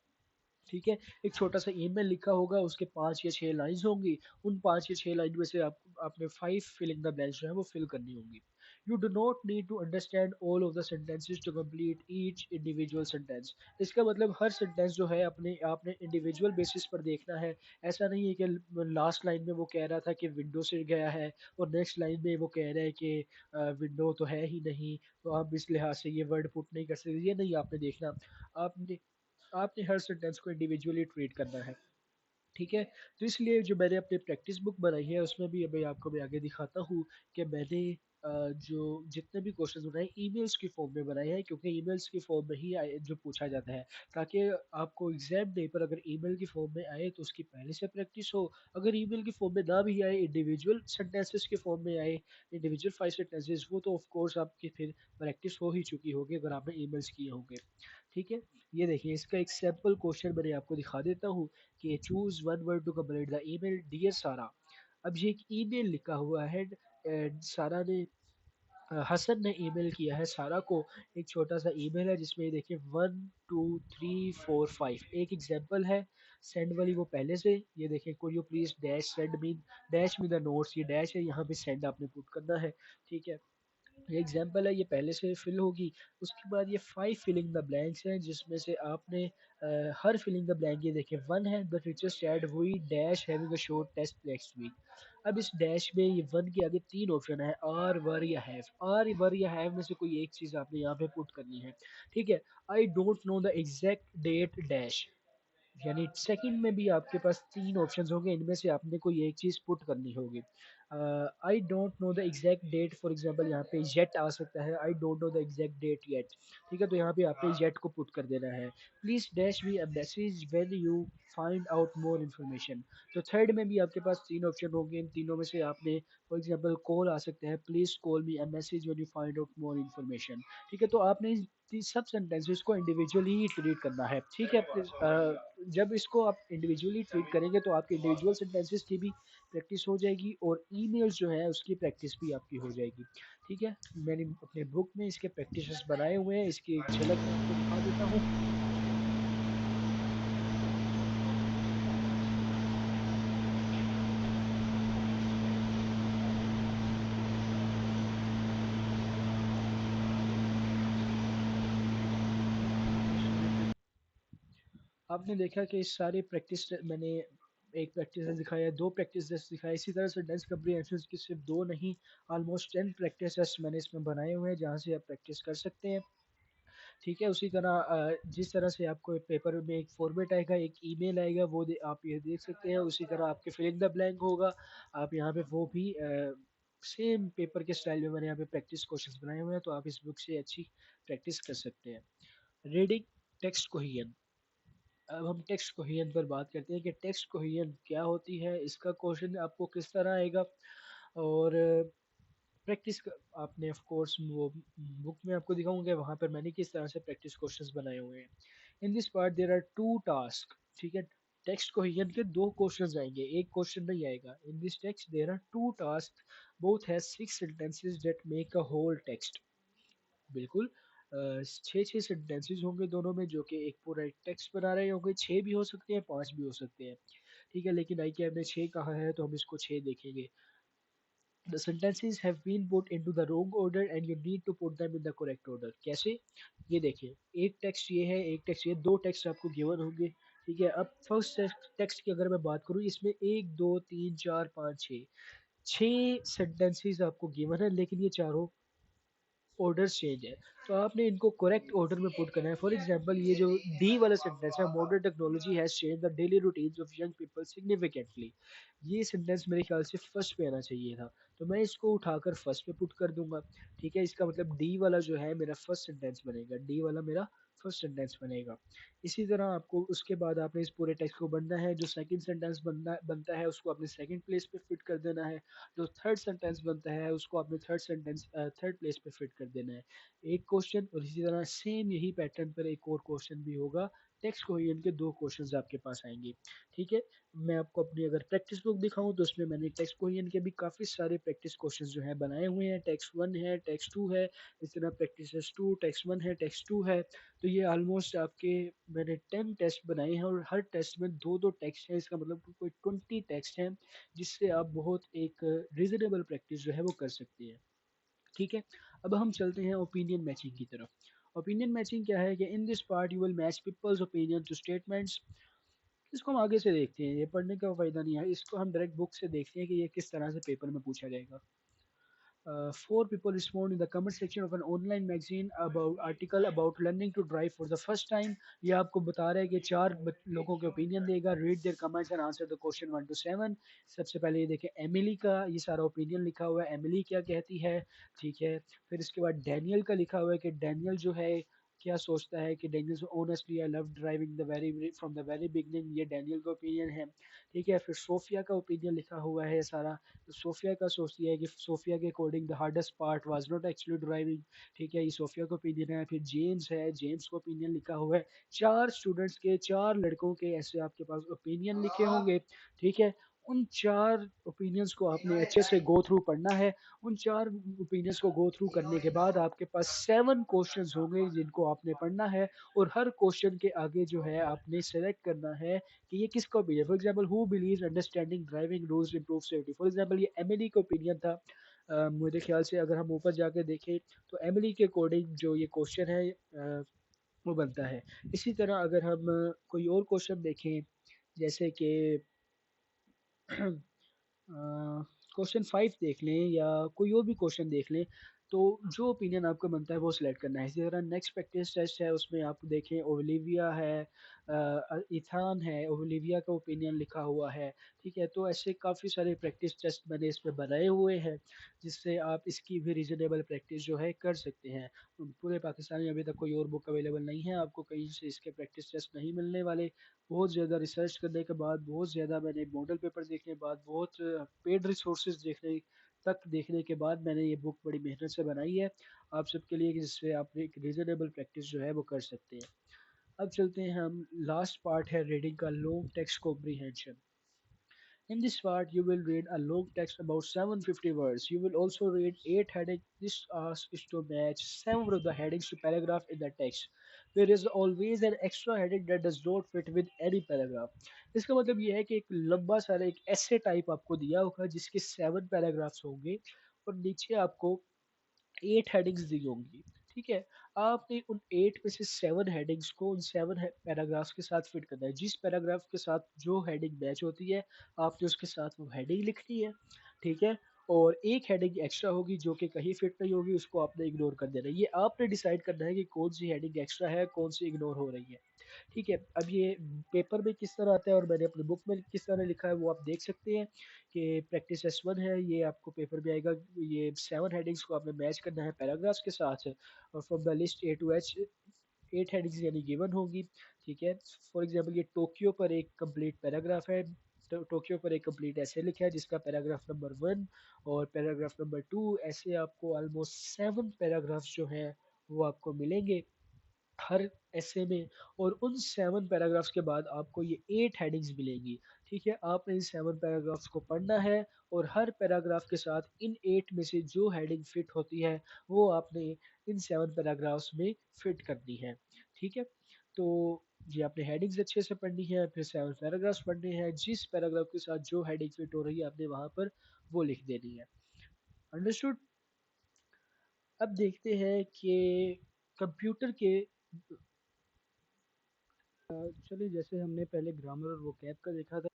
A: ठीक है। एक छोटा सा ईमेल लिखा होगा, उसके 5 या 6 लाइंस होंगी। उन 5 या 6 लाइन में से आप आपने 5 फिलिंग द ब्लैंक्स जो है वो फिल करनी होंगी। You do not need to understand all of the sentences to complete each individual sentence. इसका मतलब हर सेंटेंस जो है अपने आपने इंडिविजुअल बेसिस पर देखना है। ऐसा नहीं है कि लास्ट लाइन में वो कह रहा था कि विंडो से गया है और नेक्स्ट लाइन में वो कह रहा है कि विंडो तो है ही नहीं, तो आप इस लिहाज से ये वर्ड पुट नहीं कर सकते। ये नहीं आपने देखना। आपने आपने हर सेंटेंस को इंडिविजुअली ट्रीट करना है। ठीक है। तो इसलिए जो मैंने अपनी प्रैक्टिस बुक बनाई है उसमें भी अभी आपको मैं आगे दिखाता हूँ कि मैंने जो जितने भी क्वेश्चंस बनाए ईमेल्स की फॉर्म में बनाए हैं, क्योंकि ईमेल्स की फॉर्म में ही जो पूछा जाता है, ताकि आपको एग्जाम डे पर अगर ईमेल की फॉर्म में आए तो उसकी पहले से प्रैक्टिस हो। अगर ईमेल की फॉर्म में ना भी आए, इंडिविजुअल सेंटेंसेस के फॉर्म में आए, इंडिविजुअल 5 सेंटेंसेस, वो तो ऑफ कोर्स आपकी फिर प्रैक्टिस हो ही चुकी होगी अगर आपने ईमेल्स किए होंगे। ठीक है। ये देखिए इसका एक सैम्पल क्वेश्चन मैंने आपको दिखा देता हूँ कि choose one word to complete the email dear Sarah. अब ये एक ईमेल लिखा हुआ है, सारा ने हसन ने ईमेल किया है सारा को। एक छोटा सा ईमेल है जिसमें ये देखिए 1 2 3 4 5 एक एग्जांपल है। सेंड वाली वो पहले से, ये देखिए code you please dash send me, dash me the notes, ये डैश है यहाँ पे सेंड आपने पुट करना है। ठीक है। ये एग्जांपल है, ये पहले से फिल होगी। उसके बाद ये 5 फिलिंग द ब्लैंक्स हैं जिसमें से आपने हर फिलिंग द ब्लैंक, ये देखिए 1 है the teacher said we dash having a short test next week. अब इस डैश में ये 1 के आगे 3 ऑप्शन है, आर वर या हैव। आर वर या हैव में से कोई एक चीज़ आपने यहाँ पे पुट करनी है। ठीक है। I don't know the exact date dash, यानी सेकंड में भी आपके पास 3 ऑप्शंस होंगे, इनमें से आपने कोई एक चीज़ पुट करनी होगी। I don't know the exact date, for example यहाँ पे येट आ सकता है, I don't know the exact date yet. ठीक है, तो यहाँ पे आपने येट को पुट कर देना है। Please dash me a message when you find out more information. तो थर्ड में भी आपके पास तीन ऑप्शन होंगे, इन तीनों में से आपने फॉर एग्जांपल कॉल आ सकता है, please call me a message when you find out more information. ठीक है, तो आपने सब सेंटेंसेस को इंडिविजुअली ही ट्रीट करना है। ठीक है, जब इसको आप इंडिविजुअली ट्रीट करेंगे तो आपके इंडिविजुअल सेंटेंसेस की भी प्रैक्टिस हो जाएगी और ईमेल्स जो है उसकी प्रैक्टिस भी आपकी हो जाएगी। ठीक है, मैंने अपने बुक में इसके प्रैक्टिसेस बनाए हुए हैं, इसकी एक झलक मैं आपको दिखा देता हूँ। आपने देखा कि इस सारी प्रैक्टिस मैंने एक प्रैक्टिस दिखाया, दो प्रैक्टिस दिखाया, इसी तरह से डेंस कम्प्रीहेंशन की सिर्फ दो नहीं, ऑलमोस्ट 10 प्रैक्टिसेस मैंने इसमें बनाए हुए हैं जहाँ से आप प्रैक्टिस कर सकते हैं। ठीक है, उसी तरह जिस तरह से आपको पेपर में एक फॉर्मेट आएगा, एक ईमेल आएगा, वो आप ये देख सकते हैं। उसी तरह आपके फिल इन द ब्लैंक होगा, आप यहाँ पे वो भी सेम पेपर के स्टाइल में मैंने यहाँ पे प्रैक्टिस क्वेश्चंस बनाए हुए हैं, तो आप इस बुक से अच्छी प्रैक्टिस कर सकते हैं। Reading text cohesion. अब हम टेक्स्ट कोहेजन पर बात करते हैं कि टेक्स्ट कोहेजन क्या होती है, इसका क्वेश्चन आपको किस तरह आएगा। और प्रैक्टिस आपने ऑफ कोर्स वो बुक में आपको दिखाऊंगा वहाँ पर मैंने किस तरह से प्रैक्टिस क्वेश्चंस बनाए हुए हैं। In this part there are two task. ठीक है, टेक्स्ट कोहेजन के दो क्वेश्चंस आएंगे, एक क्वेश्चन नहीं आएगा। In this text there are two task, both has six sentences that make a whole text. बिल्कुल, छः छः सेंटेंसेस होंगे दोनों में, जो कि एक पूरा एक टेक्स्ट बना रहे होंगे। छः भी हो सकते हैं, पाँच भी हो सकते हैं। ठीक है, लेकिन आई कैब ने छः कहा है तो हम इसको छः देखेंगे। The sentences have been put into the wrong order and you need to put them in the correct order। कैसे? ये देखिए, एक टेक्स्ट ये है, एक टेक्स्ट ये, दो टेक्स्ट आपको गिवन होंगे। ठीक है, अब फर्स्ट टेक्स्ट की अगर मैं बात करूँ, इसमें एक दो तीन चार पाँच छः, छः सेंटेंसेस आपको गिवन है, लेकिन ये चारों ऑर्डर चेंज है। तो आपने इनको करेक्ट ऑर्डर में पुट करना है। फॉर एग्जांपल ये जो डी वाला सेंटेंस है, modern technology has change the daily routines of young people significantly, ये सेंटेंस मेरे ख्याल से फर्स्ट पे आना चाहिए था, तो मैं इसको उठाकर फर्स्ट पे पुट कर दूंगा। ठीक है, इसका मतलब डी वाला जो है मेरा फर्स्ट सेंटेंस बनेगा, डी वाला मेरा फर्स्ट सेंटेंस बनेगा। इसी तरह आपको उसके बाद आपने इस पूरे टेक्स्ट को बनना है, जो सेकंड सेंटेंस बनता है उसको अपने सेकंड प्लेस पे फिट कर देना है, जो थर्ड सेंटेंस बनता है उसको अपने थर्ड प्लेस पे फिट कर देना है। एक क्वेश्चन और इसी तरह सेम यही पैटर्न पर एक और क्वेश्चन भी होगा। टेक्स्ट कोहेजन के दो क्वेश्चंस आपके पास आएंगे। ठीक है, मैं आपको अपनी अगर प्रैक्टिस बुक दिखाऊं तो उसमें मैंने टेक्स्ट कोहेजन के भी काफ़ी सारे प्रैक्टिस क्वेश्चंस जो है बनाए हुए हैं। टेक्स्ट वन है, टेक्स्ट टू है, इस तरह प्रैक्टिस टू, टेक्स्ट वन है, टेक्स्ट टू है। तो ये ऑलमोस्ट आपके मैंने 10 टेस्ट बनाए हैं और हर टेस्ट में दो दो टेक्स्ट है, इसका मतलब कोई 20 टेक्स्ट हैं, जिससे आप बहुत एक रीजनेबल प्रैक्टिस जो है वो कर सकते हैं। ठीक है, अब हम चलते हैं ओपिनियन मैचिंग की तरफ। ओपिनियन मैचिंग क्या है कि in this part you will match peoples opinion two statements. इसको हम आगे से देखते हैं, ये पढ़ने का फ़ायदा नहीं है, इसको हम डायरेक्ट बुक से देखते हैं कि ये किस तरह से पेपर में पूछा जाएगा। Four people respond in the comment section of an online magazine about article about learning to drive for the first time। ये आपको बता रहा है कि चार लोगों के ओपिनियन देगा। Read there comments and answer the question 1 to 7। सबसे पहले ये देखें एमिली का ये सारा ओपिनियन लिखा हुआ है, एमिली क्या कहती है। ठीक है, फिर इसके बाद डैनियल का लिखा हुआ है कि डैनियल जो है क्या सोचता है, कि Daniel honestly I love driving the very from the very beginning, ये डैनियल का ओपिनियन है। ठीक है, फिर सोफिया का ओपिनियन लिखा हुआ है सारा। तो सोफिया का सोचती है कि सोफिया के according the hardest part was not actually driving. ठीक है, ये सोफिया का ओपिनियन है। फिर जेम्स है, जेम्स का ओपिनियन लिखा हुआ है। चार स्टूडेंट्स के, चार लड़कों के ऐसे आपके पास ओपिनियन लिखे होंगे। ठीक है, उन चार ओपिनियंस को आपने अच्छे से गो थ्रू पढ़ना है। उन चार ओपिनियंस को गो थ्रू करने के बाद आपके पास 7 क्वेश्चंस होंगे जिनको आपने पढ़ना है, और हर क्वेश्चन के आगे जो है आपने सेलेक्ट करना है कि ये किसका opinion. For example who believes understanding driving rules improve safety, for example ये एमिली का ओपिनियन था। मेरे ख्याल से अगर हम ऊपर जाके देखें तो एमिली के अकॉर्डिंग जो ये क्वेश्चन है वो बनता है। इसी तरह अगर हम कोई और क्वेश्चन देखें, जैसे कि क्वेश्चन 5 देख लें या कोई और भी क्वेश्चन देख लें। तो जो ओपिनियन आपको बनता है वो सिलेक्ट करना है। इसी तरह नेक्स्ट प्रैक्टिस टेस्ट है, उसमें आप देखें ओलिविया है, इथान है, ओलिविया का ओपिनियन लिखा हुआ है। ठीक है, तो ऐसे काफ़ी सारे प्रैक्टिस टेस्ट मैंने इस पे बनाए हुए हैं, जिससे आप इसकी भी रीजनेबल प्रैक्टिस जो है कर सकते हैं। पूरे पाकिस्तान में अभी तक कोई और बुक अवेलेबल नहीं है, आपको कहीं से इसके प्रैक्टिस टेस्ट नहीं मिलने वाले। बहुत ज़्यादा रिसर्च करने के बाद, बहुत ज़्यादा मैंने मॉडल पेपर देखने के बाद, बहुत पेड रिसोर्सेज देखने के बाद मैंने ये बुक बड़ी मेहनत से बनाई है आप सबके लिए, जिससे आप एक रीजनेबल प्रैक्टिस जो है वो कर सकते हैं। अब चलते हैं हम, लास्ट पार्ट है रीडिंग का, long text comprehension. In this part, you will read a long text about 750 words. You will also read 8 headings. This asks is to match several of the headings to paragraph in the text. There is always an extra heading that does not fit with any paragraph. इसका मतलब ये है कि एक लंबा सारा एक ऐसे टाइप आपको दिया होगा जिसके 7 पैराग्राफ्स होंगे, और नीचे आपको 8 हेडिंग्स दी होंगी। ठीक है, आपने उन 8 में से 7 हेडिंग्स को उन 7 पैराग्राफ्स के साथ फिट करना है। जिस पैराग्राफ के साथ जो हेडिंग मैच होती है, आपने उसके साथ वो हेडिंग लिखनी है। ठीक है, और एक हेडिंग एक्स्ट्रा होगी जो कि कहीं फिट नहीं होगी, उसको आपने इग्नोर कर देना है। ये आपने डिसाइड करना है कि कौन सी हेडिंग एक्स्ट्रा है, कौन सी इग्नोर हो रही है। ठीक है, अब ये पेपर में किस तरह आता है और मैंने अपनी बुक में किस तरह लिखा है वो आप देख सकते हैं कि प्रैक्टिस S1 है, ये आपको पेपर में आएगा। ये 7 हेडिंग्स को आपने मैच करना है पैराग्राफ्स के साथ, और from the list A to H 8 headings यानी गिवन होगी। ठीक है, फॉर एग्जांपल ये टोक्यो पर एक कंप्लीट पैराग्राफ है, तो टोक्यो पर एक कंप्लीट ऐसे लिखा है जिसका पैराग्राफ नंबर 1 और पैराग्राफ नंबर 2, ऐसे आपको ऑलमोस्ट 7 पैराग्राफ्स जो हैं वो आपको मिलेंगे हर ऐसे में। और उन 7 पैराग्राफ्स के बाद आपको ये 8 हेडिंग्स मिलेंगी। ठीक है, आपने इन 7 पैराग्राफ्स को पढ़ना है, और हर पैराग्राफ के साथ इन 8 में से जो हेडिंग फिट होती है वो आपने इन 7 पैराग्राफ्स में फिट करनी है। ठीक है, तो ये आपने हेडिंग्स अच्छे से पढ़नी है, फिर 7 पैराग्राफ्स पढ़ने हैं, जिस पैराग्राफ के साथ जो हेडिंग फिट हो रही है आपने वहां पर वो लिख देनी है। अंडरस्टूड। अब देखते हैं कि कंप्यूटर के चलिए, जैसे हमने पहले ग्रामर और वोकैब का देखा था,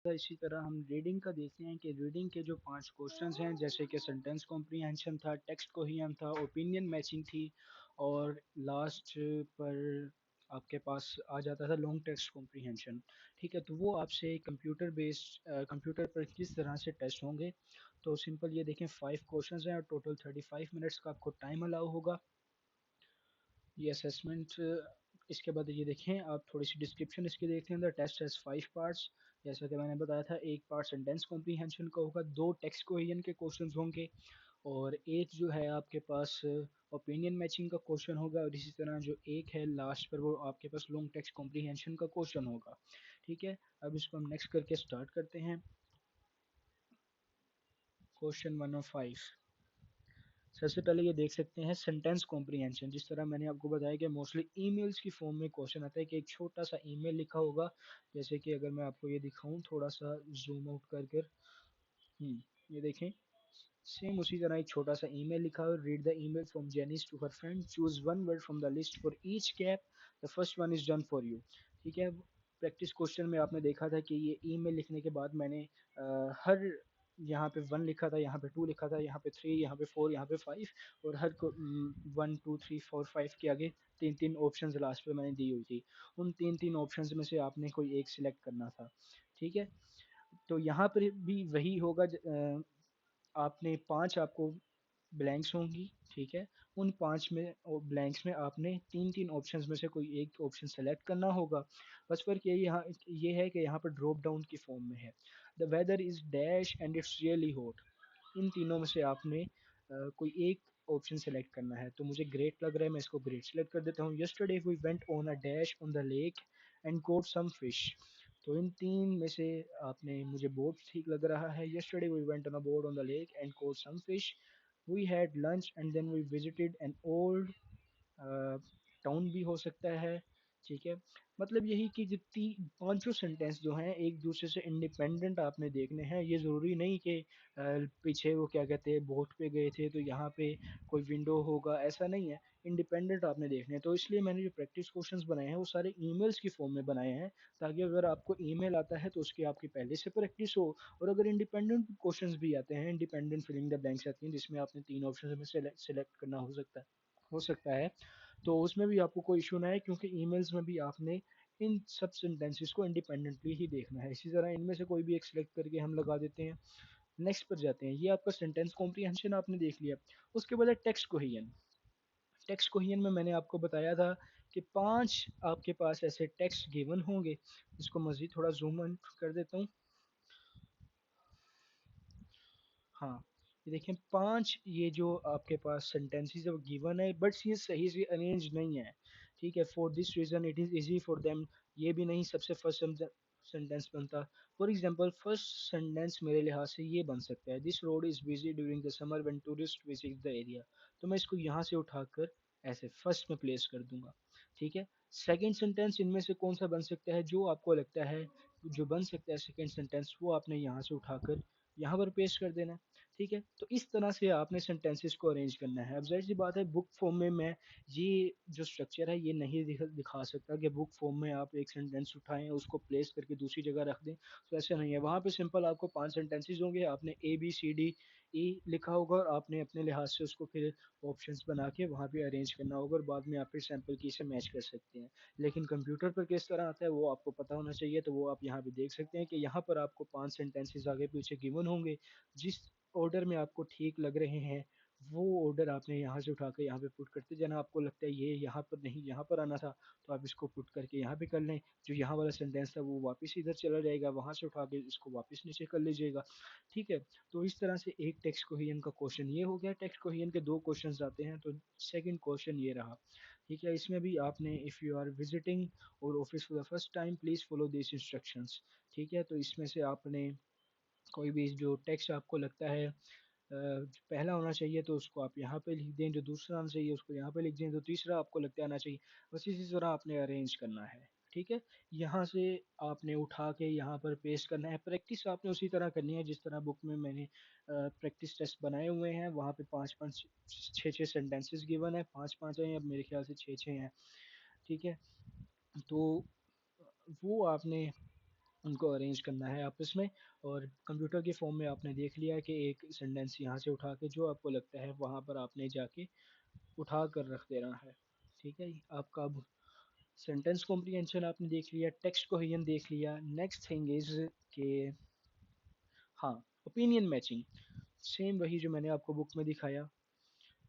A: इसी तरह हम रीडिंग का देखते हैं कि रीडिंग के जो 5 क्वेश्चंस हैं, जैसे कि सेंटेंस कॉम्प्रीहेंशन था, टेक्स्ट कोहेरेंस था, ओपिनियन मैचिंग थी, और लास्ट पर आपके पास आ जाता था लॉन्ग टेक्स्ट कॉम्प्रीहेंशन। ठीक है, तो वो आपसे कंप्यूटर पर किस तरह से टेस्ट होंगे। तो सिंपल ये देखें, 5 क्वेश्चंस हैं और टोटल 35 मिनट्स का आपको टाइम अलाउ होगा। ये असेसमेंट, इसके बाद ये देखें, आप थोड़ी सी डिस्क्रिप्शन इसकी देखते हैं। The test has 5 parts. जैसा कि मैंने बताया था, एक पार्ट सेंटेंस कॉम्प्रीहेंशन का होगा, 2 टेक्स्ट कोहेजन के क्वेश्चंस होंगे, और एक जो है आपके पास ओपिनियन मैचिंग का क्वेश्चन होगा, और इसी तरह जो एक है लास्ट पर वो आपके पास लॉन्ग टेक्स्ट कॉम्प्रीहेंशन का क्वेश्चन होगा। ठीक है, अब इसको हम नेक्स्ट करके स्टार्ट करते हैं। क्वेश्चन 105, सबसे पहले ये देख सकते हैं सेंटेंस कॉम्प्रीहेंशन। जिस तरह मैंने आपको बताया कि मोस्टली ईमेल्स की फॉर्म में क्वेश्चन आता है कि एक छोटा सा ईमेल लिखा होगा, जैसे कि अगर मैं आपको ये दिखाऊं थोड़ा सा जूम आउट कर कर, ये देखें, सेम उसी तरह एक छोटा सा ईमेल लिखा है, read the email from Janice to her friend, choose one word from the list for each gap, the first one is done for you. ठीक है, प्रैक्टिस क्वेश्चन में आपने देखा था कि ये ईमेल लिखने के बाद मैंने हर, यहाँ पे 1 लिखा था, यहाँ पे 2 लिखा था, यहाँ पे 3, यहाँ पे 4, यहाँ पे 5, और हर को 1 2 3 4 5 के आगे 3 3 ऑप्शंस लास्ट पे मैंने दी हुई थी। उन 3 3 ऑप्शंस में से आपने कोई एक सिलेक्ट करना था। ठीक है, तो यहाँ पर भी वही होगा, आपने 5 आपको ब्लैंक्स होंगी। ठीक है, उन 5 में ब्लैंक्स में आपने 3 3 ऑप्शंस में से कोई एक ऑप्शन सेलेक्ट करना होगा। बस फ़र्क ये है कि यहाँ पर ड्रॉप डाउन की फॉर्म में है। The weather is dash and it's really hot. इन तीनों में से आपने कोई एक ऑप्शन सेलेक्ट करना है। तो मुझे ग्रेट लग रहा है, मैं इसको ग्रेट सेलेक्ट कर देता हूँ। Yesterday we went on a dash on the lake and got some fish. तो इन 3 में से आपने, मुझे बोट ठीक लग रहा है। Yesterday we went on a boat on the lake and caught some fish. We had lunch and then we visited an old town भी हो सकता है। ठीक है। मतलब यही कि जितनी पांचों सेंटेंस जो हैं एक दूसरे से इंडिपेंडेंट आपने देखने हैं। ये ज़रूरी नहीं कि पीछे वो क्या कहते हैं बोट पे गए थे तो यहाँ पे कोई विंडो होगा, ऐसा नहीं है। इंडिपेंडेंट आपने देखने हैं, तो इसलिए मैंने जो प्रैक्टिस क्वेश्चंस बनाए हैं वो सारे ईमेल्स की फॉर्म में बनाए हैं, ताकि अगर आपको ईमेल आता है तो उसकी आपकी पहले से प्रैक्टिस हो। और अगर इंडिपेंडेंट क्वेश्चंस भी आते हैं, इंडिपेंडेंट फिलिंग द ब्लैंक्स आती हैं जिसमें आपने तीन ऑप्शन में सेलेक्ट करना हो सकता है, तो उसमें भी आपको कोई इशू ना है, क्योंकि ईमेल्स में भी आपने इन सब सेंटेंसेस को इंडिपेंडेंटली ही देखना है। इसी तरह इनमें से कोई भी एक सिलेक्ट करके हम लगा देते हैं। नेक्स्ट पर जाते हैं। ये आपका सेंटेंस कॉम्प्रीहेंशन आपने देख लिया। उसके बाद है टेक्स्ट कोहेजन। टेक्स्ट कोहेजन में मैंने आपको बताया था कि 5 आपके पास ऐसे टेक्स्ट गिवन होंगे। इसको मज़ीद थोड़ा ज़ूम इन कर देता हूँ। हाँ, ये देखें 5 ये जो आपके पास सेंटेंसेस है वो गिवन है, बट ये सही से अरेंज नहीं है। ठीक है, for this reason it is easy for them, ये भी नहीं सबसे फर्स्ट सेंटेंस बनता। फॉर एग्जांपल फर्स्ट सेंटेंस मेरे लिहाज से ये बन सकता है, this road is busy during the summer when tourist visit the area. तो मैं इसको यहाँ से उठाकर ऐसे फर्स्ट में प्लेस कर दूंगा। ठीक है। सेकंड सेंटेंस इनमें से कौन सा बन सकता है, जो आपको लगता है जो बन सकता है सेकंड सेंटेंस, वो आपने यहाँ से उठाकर यहाँ पर पेस्ट कर देना है। ठीक है, तो इस तरह से आपने सेंटेंसेस को अरेंज करना है। अब जाहिर सी बात है बुक फॉर्म में मैं ये जो स्ट्रक्चर है ये नहीं दिखा सकता कि बुक फॉर्म में आप एक सेंटेंस उठाएं उसको प्लेस करके दूसरी जगह रख दें, तो ऐसा नहीं है। वहाँ पे सिंपल आपको 5 सेंटेंसेस होंगे, आपने A B C D E लिखा होगा और आपने अपने लिहाज से उसको फिर ऑप्शंस बना के वहाँ पे अरेंज करना होगा, और बाद में आप फिर सैम्पल की से मैच कर सकते हैं। लेकिन कंप्यूटर पर किस तरह आता है वो आपको पता होना चाहिए, तो वो आप यहाँ पे देख सकते हैं कि यहाँ पर आपको 5 सेंटेंसेस आगे पीछे गिवन होंगे। जिस ऑर्डर में आपको ठीक लग रहे हैं वो ऑर्डर आपने यहाँ से उठा के यहाँ पे पुट करते जाना। आपको लगता है ये यहाँ पर नहीं यहाँ पर आना था, तो आप इसको पुट करके यहाँ पे कर लें। जो यहाँ वाला सेंटेंस था वो वापस इधर चला जाएगा, वहाँ से उठा के इसको वापस नीचे कर लीजिएगा। ठीक है, तो इस तरह से एक टेक्स्ट कोहेजन का क्वेश्चन ये हो गया। टेक्स्ट कोहेजन के दो क्वेश्चन आते हैं, तो सेकंड क्वेश्चन ये रहा। ठीक है, इसमें भी आपने इफ़ यू आर विजिटिंग और office for the first time please follow this instructions. ठीक है, तो इसमें से आपने कोई भी जो टेक्स्ट आपको लगता है जो पहला होना चाहिए तो उसको आप यहाँ पे लिख दें, जो दूसरा आना चाहिए उसको यहाँ पे लिख दें, जो तीसरा आपको लगता है आना चाहिए बस इसी तरह आपने अरेंज करना है। ठीक है, यहाँ से आपने उठा के यहाँ पर पेस्ट करना है। प्रैक्टिस आपने उसी तरह करनी है जिस तरह बुक में मैंने प्रैक्टिस टेस्ट बनाए हुए हैं। वहाँ पे पाँच पाँच छः छः सेंटेंसेस गिवन है, पाँच पाँच हैं, अब मेरे ख्याल से छः छः हैं। ठीक है, तो वो आपने उनको अरेंज करना है आपस में, और कंप्यूटर के फॉर्म में आपने देख लिया है कि एक सेंटेंस यहाँ से उठा के जो आपको लगता है वहाँ पर आपने जाके उठा कर रख देना है। ठीक है, आपका अब सेंटेंस कॉम्प्रीहेंशन आपने देख लिया, टेक्स्ट कोहेजन देख लिया। नेक्स्ट थिंग इज के हाँ, ओपिनियन मैचिंग। सेम वही जो मैंने आपको बुक में दिखाया।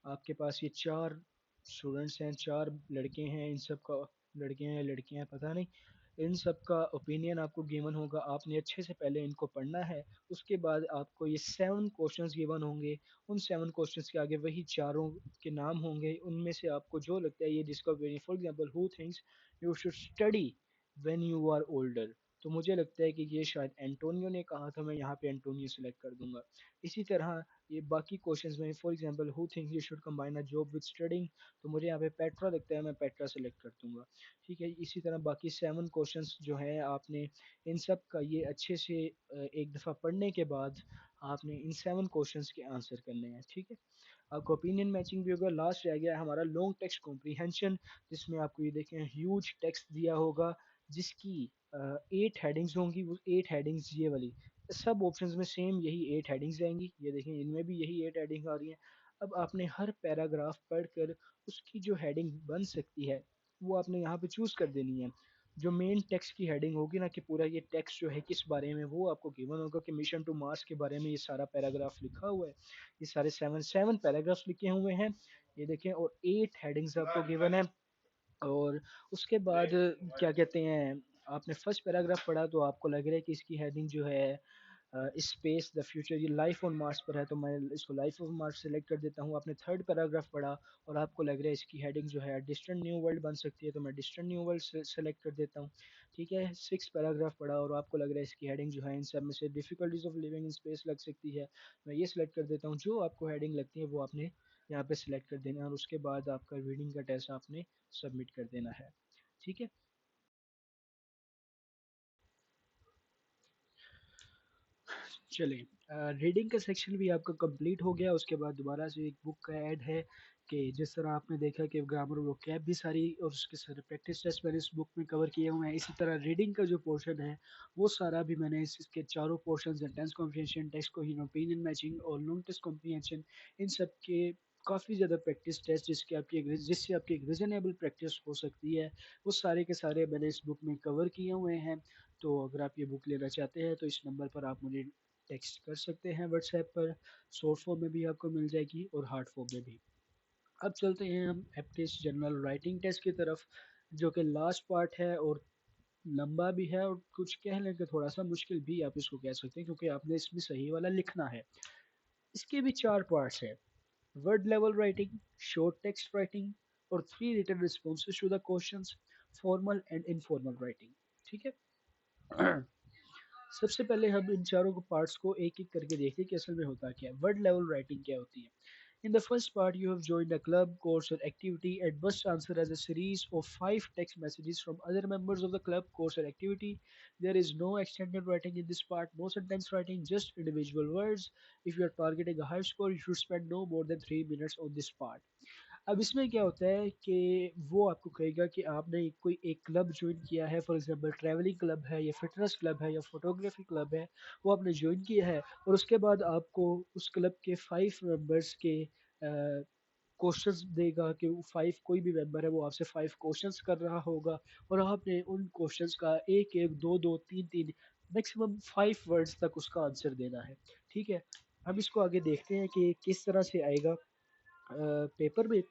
A: आपके पास ये 4 स्टूडेंट्स हैं, 4 लड़के हैं, इन सब का लड़के हैं या लड़कियां हैं पता नहीं, इन सब का ओपिनियन आपको गिवन होगा। आपने अच्छे से पहले इनको पढ़ना है। उसके बाद आपको ये 7 क्वेश्चंस गिवन होंगे। उन 7 क्वेश्चंस के आगे वही चारों के नाम होंगे, उनमें से आपको जो लगता है ये discover, for example who thinks you should study when you are older, तो मुझे लगता है कि ये शायद एंटोनियो ने कहा था, मैं यहाँ पे एंटोनियो सेलेक्ट कर दूंगा। इसी तरह ये बाकी क्वेश्चंस में for example who thinks you should combine a job with studying, तो मुझे यहाँ पे पेट्रा लगता है, मैं पेट्रा सेलेक्ट कर दूंगा। ठीक है, इसी तरह बाकी 7 क्वेश्चंस जो हैं आपने इन सब का ये अच्छे से एक दफ़ा पढ़ने के बाद आपने इन 7 क्वेश्चंस के आंसर करने हैं। ठीक है, आपको ओपिनियन मैचिंग भी होगा। लास्ट रह गया है हमारा लॉन्ग टेक्स्ट कॉम्प्रीहेंशन, जिसमें आपको ये देखें ह्यूज टेक्स्ट दिया होगा जिसकी 8 हेडिंग्स होंगी। वो 8 हेडिंग्स ये वाली सब ऑप्शंस में सेम यही 8 हेडिंग्स रहेंगी। ये देखें इनमें भी यही 8 हेडिंग आ रही हैं। अब आपने हर पैराग्राफ पढ़कर उसकी जो हेडिंग बन सकती है वो आपने यहाँ पे चूज़ कर देनी है। जो मेन टेक्स्ट की हेडिंग होगी ना, कि पूरा ये टेक्स्ट जो है किस बारे में, वो आपको गिवन होगा कि मिशन टू मार्स के बारे में ये सारा पैराग्राफ लिखा हुआ है। ये सारे 7 पैराग्राफ्स लिखे हुए हैं, ये देखें, और 8 हेडिंग्स आपको गिवन है। और उसके बाद क्या कहते हैं, आपने फर्स्ट पैराग्राफ पढ़ा तो आपको लग रहा है कि इसकी हेडिंग जो है स्पेस द फ्यूचर, ये लाइफ ऑन मार्स पर है, तो मैं इसको लाइफ ऑन मार्स सेलेक्ट कर देता हूँ। आपने थर्ड पैराग्राफ पढ़ा और आपको लग रहा है इसकी हेडिंग जो है डिस्टेंट न्यू वर्ल्ड बन सकती है, तो मैं डिस्टेंट न्यू वर्ल्ड सेलेक्ट कर देता हूँ। ठीक है, सिक्स पैराग्राफ पढ़ा और आपको लग रहा है इसकी हेडिंग जो है इन सब में से difficulties of living in space लग सकती है, मैं ये सेलेक्ट कर देता हूँ। जो आपको हेडिंग लगती है वो आपने यहाँ पे सिलेक्ट कर देना है, और उसके बाद आपका रीडिंग का टेस्ट आपने सबमिट कर देना है। ठीक है। चलिए, रीडिंग का सेक्शन भी आपका कंप्लीट हो गया। उसके बाद दोबारा से एक बुक का ऐड है कि जिस तरह आपने देखा कि ग्रामर वोकैब भी सारी और उसके सारे प्रैक्टिस टेस्ट मैंने इस बुक में कवर किए हुए हैं। इसी तरह रीडिंग का जो पोर्शन है वो सारा भी मैंने इसके चारों पोर्शन हैं, tense comprehension, text coherence, opinion matching और नॉन टेक्स्ट कॉम्प्रिहेंशन, इन सब के काफ़ी ज़्यादा प्रैक्टिस टेस्ट जिससे आपकी एक रीजनेबल प्रैक्टिस हो सकती है, वो सारे के सारे मैंने इस बुक में कवर किए हुए हैं। तो अगर आप ये बुक लेना चाहते हैं तो इस नंबर पर आप मुझे टेक्स्ट कर सकते हैं व्हाट्सएप पर। शॉर्ट फॉर्म में भी आपको मिल जाएगी और हार्ड फॉर्म में भी। अब चलते हैं हम एप्टिस जनरल राइटिंग टेस्ट की तरफ, जो कि लास्ट पार्ट है और लंबा भी है और कुछ कह लें कि थोड़ा सा मुश्किल भी आप इसको कह सकते हैं, क्योंकि आपने इसमें सही वाला लिखना है। इसके भी चार पार्ट्स हैं: word level writing, short text writing और three written responses to the questions, formal and informal writing. ठीक है। सबसे पहले हम इन चारों को पार्ट्स को एक एक करके देखते हैं कि असल में होता क्या है। वर्ड लेवल राइटिंग क्या होती है? In the first part, you have joined a club, course, or activity and must answer as a series of five text messages from other members of the club, course, or activity. There is no extended writing in this part, no sentence writing, just individual words. If you are targeting a high score, you should spend no more than 3 minutes on this part. अब इसमें क्या होता है कि वो आपको कहेगा कि आपने कोई एक क्लब ज्वाइन किया है, फॉर एग्जांपल ट्रैवलिंग क्लब है या फिटनेस क्लब है या फोटोग्राफी क्लब है, वो आपने ज्वाइन किया है और उसके बाद आपको उस क्लब के 5 मेंबर्स के क्वेश्चंस देगा कि वो 5 कोई भी मेंबर है वो आपसे 5 क्वेश्चंस कर रहा होगा और आपने उन क्वेश्चंस का एक एक दो दो तीन तीन मैक्सिमम 5 वर्ड्स तक उसका आंसर देना है। ठीक है। हम इसको आगे देखते हैं कि किस तरह से आएगा पेपर में।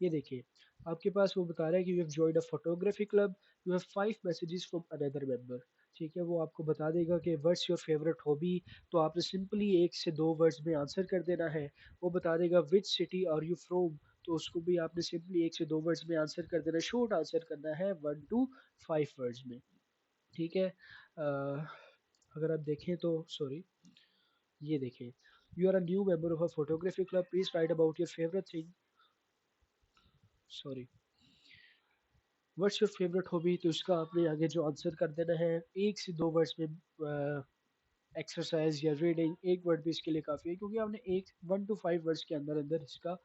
A: ये देखिए, आपके पास वो बता रहा है कि you have joined a photography club, you have 5 messages from another member. ठीक है, वो आपको बता देगा कि व्हाट्स योर फेवरेट हॉबी, तो आपने सिंपली 1 से 2 वर्ड्स में आंसर कर देना है। वो बता देगा which city are you from, तो उसको भी आपने सिंपली 1 से 2 वर्ड्स में आंसर कर देना है। शॉर्ट आंसर करना है 1 टू 5 वर्ड्स में। ठीक है। अगर आप देखें तो सॉरी, ये देखें, you are a new member of a photography club, please write about your favourite thing, sorry, what's your favourite hobby, तो इसका आपने आगे जो आंसर कर देना है 1 से 2 वर्ड्स में। एक्सरसाइज या रीडिंग 1 वर्ड भी इसके लिए काफ़ी है, क्योंकि आपने एक 1 to 5 वर्ड्स के अंदर अंदर इसका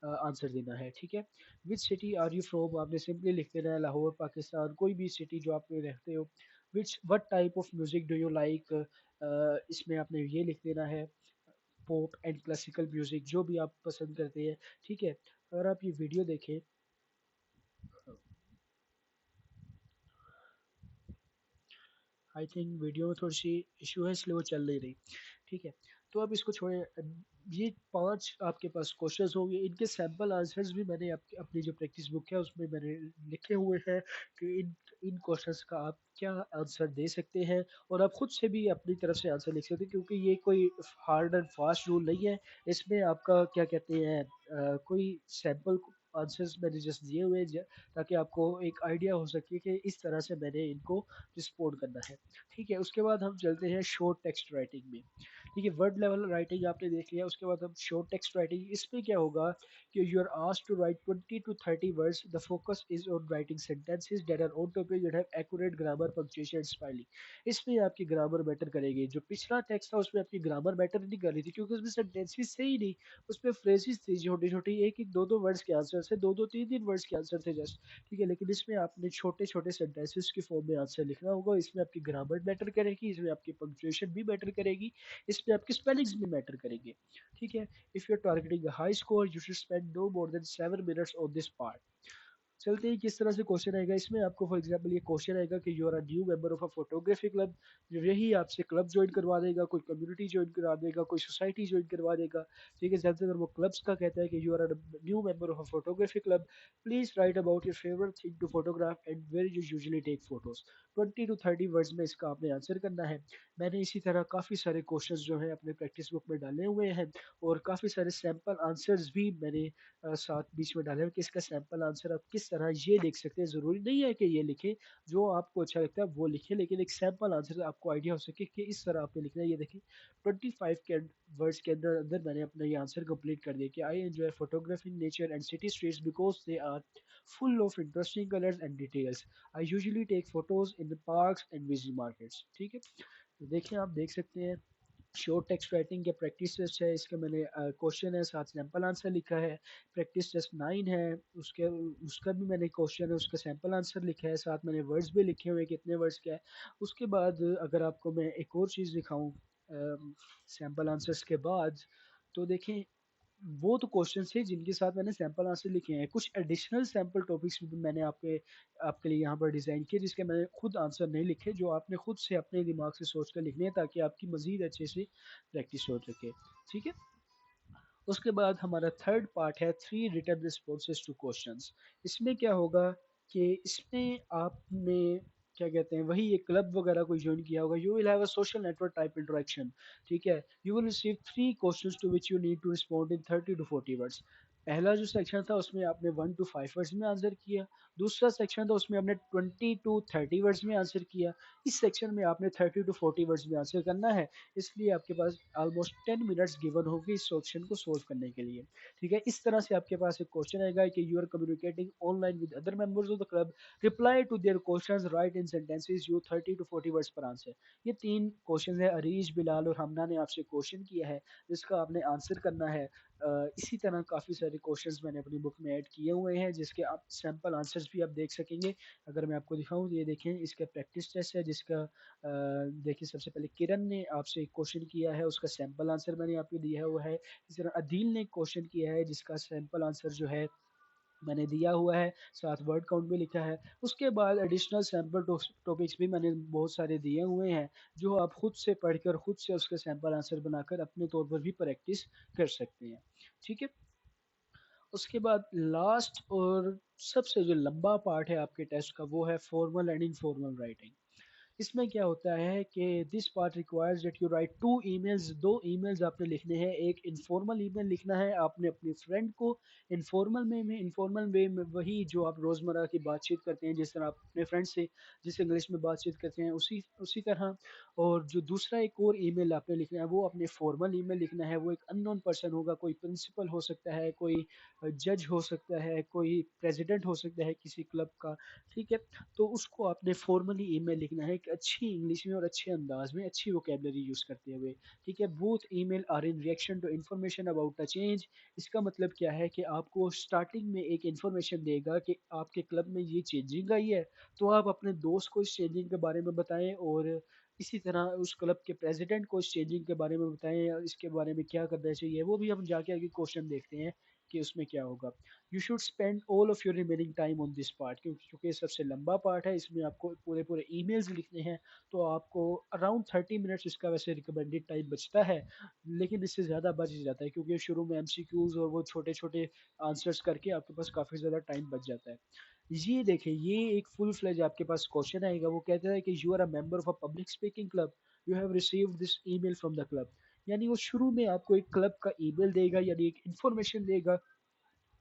A: आंसर देना है। ठीक है। Which city are you from, आपने सिंपली लिख देना है लाहौर पाकिस्तान, कोई भी सिटी जो आप में रहते हो। Which what type of music do you like, इसमें आपने ये लिख देना है पॉप एंड क्लासिकल म्यूज़िक, जो भी आप पसंद करते हैं। ठीक है। अगर आप ये वीडियो देखें, आई थिंक वीडियो में थोड़ी सी इशू है इसलिए वो चल नहीं रही। ठीक है, तो अब इसको छोड़ें। ये 5 आपके पास क्वेश्चंस होंगे, इनके सैंपल आंसर्स भी मैंने अपनी जो प्रैक्टिस बुक है उसमें मैंने लिखे हुए हैं कि इन इन क्वेश्चंस का आप क्या आंसर दे सकते हैं और आप खुद से भी अपनी तरफ से आंसर लिख सकते हैं, क्योंकि ये कोई हार्ड एंड फास्ट रूल नहीं है। इसमें आपका क्या कहते हैं, कोई सैंपल आंसर्स मैंने जस्ट दिए हुए हैं ताकि आपको एक आइडिया हो सके कि इस तरह से मैंने इनको रिस्पोंड करना है। ठीक है, उसके बाद हम चलते हैं शॉर्ट टेक्स्ट राइटिंग में। ठीक है, वर्ड लेवल राइटिंग आपने देख लिया, उसके बाद हम शॉर्ट टेक्स्ट राइटिंग। इसमें क्या होगा कि you are asked to write 20 to 30 words, the focus is on writing sentences that are on topic, that have accurate grammar, punctuation and spelling. इसमें आपकी ग्रामर मैटर करेगी। जो पिछला टेक्स्ट था उसमें आपकी ग्रामर मैटर नहीं कर रही थी, क्योंकि उसमें सेंटेंसेस से ही नहीं, उसमें फ्रेजेस थी छोटी छोटी, एक एक दो दो वर्ड्स के आंसर थे, दो दो तीन तीन वर्ड्स के आंसर थे जस्ट। ठीक है, लेकिन इसमें आपने छोटे छोटे सेंटेंसेस की फॉर्म में आंसर लिखना होगा। इसमें आपकी ग्रामर मैटर करेगी, इसमें आपकी पंक्चुएशन भी मैटर करेगी, इसमें आपकी स्पेलिंग्स भी मैटर करेंगे। ठीक है। If you are targeting a high score, you should spend no more than 7 minutes on this part. चलते ही किस तरह से क्वेश्चन आएगा इसमें। आपको फॉर एग्जांपल ये क्वेश्चन आएगा कि you are a new member of a photography club, यही आपसे क्लब ज्वाइन करवा देगा, कोई कम्युनिटी ज्वाइन करवा देगा, कोई सोसाइटी ज्वाइन करवा देगा। ठीक है, जैसे अगर वो क्लब्स का कहता है कि you are a new member of a photography club, please write about your favourite thing to photograph and where you usually take photos. 20 to 30 words में इसका आपने आंसर करना है। मैंने इसी तरह काफ़ी सारे क्वेश्चंस जो हैं अपने प्रैक्टिस बुक में डाले हुए हैं और काफ़ी सारे सैम्पल आंसर्स भी मैंने साथ बीच में डाले हैं कि इसका सैंपल आंसर आप किस तरह ये लिख सकते हैं, ज़रूरी नहीं है कि ये लिखें, जो आपको अच्छा लगता है वो लिखें, लेकिन एक सैंपल आंसर आपको आइडिया हो सके कि इस तरह आपने लिखना है। ये देखिए 25 के वर्ड्स के अंदर अंदर मैंने अपना ये आंसर कंप्लीट कर दिया कि I enjoy photographing nature and city streets because they are full of interesting colors and details. I usually take photos in the parks and busy markets. ठीक है, तो देखिए आप देख सकते हैं शॉर्ट टेक्स्ट राइटिंग के प्रैक्टिस टेस्ट है, इसका मैंने क्वेश्चन है, साथ सैंपल आंसर लिखा है। प्रैक्टिस टेस्ट 9 है, उसके उसका भी मैंने क्वेश्चन है, उसका सैंपल आंसर लिखा है, साथ मैंने वर्ड्स भी लिखे हुए हैं कितने वर्ड्स क्या है। उसके बाद अगर आपको मैं एक और चीज़ दिखाऊं सैंपल आंसर्स के बाद, तो देखें वो तो क्वेश्चन थे जिनके साथ मैंने सैंपल आंसर लिखे हैं। कुछ एडिशनल सैंपल टॉपिक्स भी मैंने आपके लिए यहाँ पर डिज़ाइन किए, जिसके मैंने खुद आंसर नहीं लिखे, जो आपने खुद से अपने दिमाग से सोच कर लिखने हैं ताकि आपकी मज़ीद अच्छे से प्रैक्टिस हो सके। ठीक है? उसके बाद हमारा थर्ड पार्ट है three written responses to questions. इसमें क्या होगा कि इसमें आपने क्या कहते हैं वही एक क्लब वगैरह कोई ज्वाइन किया होगा। You will have a social network type interaction. ठीक है, you will receive three questions to which you need to respond in 30 to 40 words. पहला जो सेक्शन था उसमें आपने 1 to 5 वर्ड्स में आंसर किया। दूसरा सेक्शन था उसमें आपने 20 to 30 वर्ड्स में आंसर किया। इस सेक्शन में आपने 30 to 40 वर्ड्स में आंसर करना है। इसलिए आपके पास ऑलमोस्ट 10 मिनट्स गिवन होगी इस क्वेश्चन को सोल्व करने के लिए। ठीक है, इस तरह से आपके पास एक क्वेश्चन आएगा कि you are communicating online with other members of the club, reply to their questions, write in sentences, you 30 to 40 words पर आंसर। ये तीन क्वेश्चन है, अरीज, बिलाल और हमना ने आपसे क्वेश्चन किया है जिसका आपने आंसर करना है। इसी तरह काफ़ी सारे क्वेश्चंस मैंने अपनी बुक में ऐड किए हुए हैं जिसके आप सैम्पल आंसर्स भी आप देख सकेंगे। अगर मैं आपको दिखाऊं तो ये देखें इसका प्रैक्टिस टेस्ट है जिसका देखिए सबसे पहले किरण ने आपसे एक क्वेश्चन किया है, उसका सैंपल आंसर मैंने आपको दिया हुआ है। इस तरह अदील ने एक क्वेश्चन किया है जिसका सैंपल आंसर जो है मैंने दिया हुआ है, साथ वर्ड काउंट भी लिखा है। उसके बाद एडिशनल सैंपल टॉपिक्स भी मैंने बहुत सारे दिए हुए हैं जो आप खुद से पढ़कर खुद से उसके सैंपल आंसर बनाकर अपने तौर पर भी प्रैक्टिस कर सकते हैं। ठीक है, उसके बाद लास्ट और सबसे जो लंबा पार्ट है आपके टेस्ट का वो है फॉर्मल एंड इनफॉर्मल राइटिंग। इसमें क्या होता है कि this part requires that you write two emails, दो ईमेल्स आपने लिखने हैं। एक इनफॉर्मल ईमेल लिखना है आपने अपने फ्रेंड को, इनफॉर्मल वे में वही जो आप रोज़मर्रा की बातचीत करते हैं, जिस तरह आप अपने फ्रेंड से जिस इंग्लिश में बातचीत करते हैं उसी उसी तरह। और जो दूसरा एक और ईमेल आपने लिखना है वो अपने फॉर्मल ईमेल लिखना है। वो एक अननोन पर्सन होगा, कोई प्रिंसिपल हो सकता है, कोई जज हो सकता है, कोई प्रेसिडेंट हो सकता है किसी क्लब का। ठीक है, तो उसको आपने फॉर्मली ईमेल लिखना है एक अच्छी इंग्लिश में और अच्छे अंदाज में, अच्छी वोकेबलरी यूज़ करते हुए। ठीक है, both email are in reaction to information about a change. इसका मतलब क्या है कि आपको स्टार्टिंग में एक इन्फॉर्मेशन देगा कि आपके क्लब में ये चेंजिंग आई है, तो आप अपने दोस्त को इस चेंजिंग के बारे में बताएं और इसी तरह उस क्लब के प्रेसिडेंट को इस चेंजिंग के बारे में बताएं और इसके बारे में क्या करना चाहिए। वो भी हम जाके आगे क्वेश्चन देखते हैं कि उसमें क्या होगा। You should spend all of your remaining time on this part, क्योंकि ये सबसे लंबा पार्ट है, इसमें आपको पूरे पूरे ईमेल्स लिखने हैं। तो आपको अराउंड 30 मिनट्स इसका वैसे रिकमेंडेड टाइम बचता है, लेकिन इससे ज़्यादा बच जाता है क्योंकि शुरू में एमसीक्यूज और वो छोटे छोटे आंसर्स करके आपके पास काफ़ी ज़्यादा टाइम बच जाता है। ये देखिए ये एक फुल फ्लेज आपके पास क्वेश्चन आएगा। वो कहता है कि you are a member of a public speaking club, you have received this email from the club. यानी वो शुरू में आपको एक क्लब का ईमेल देगा, यानी एक इन्फॉर्मेशन देगा।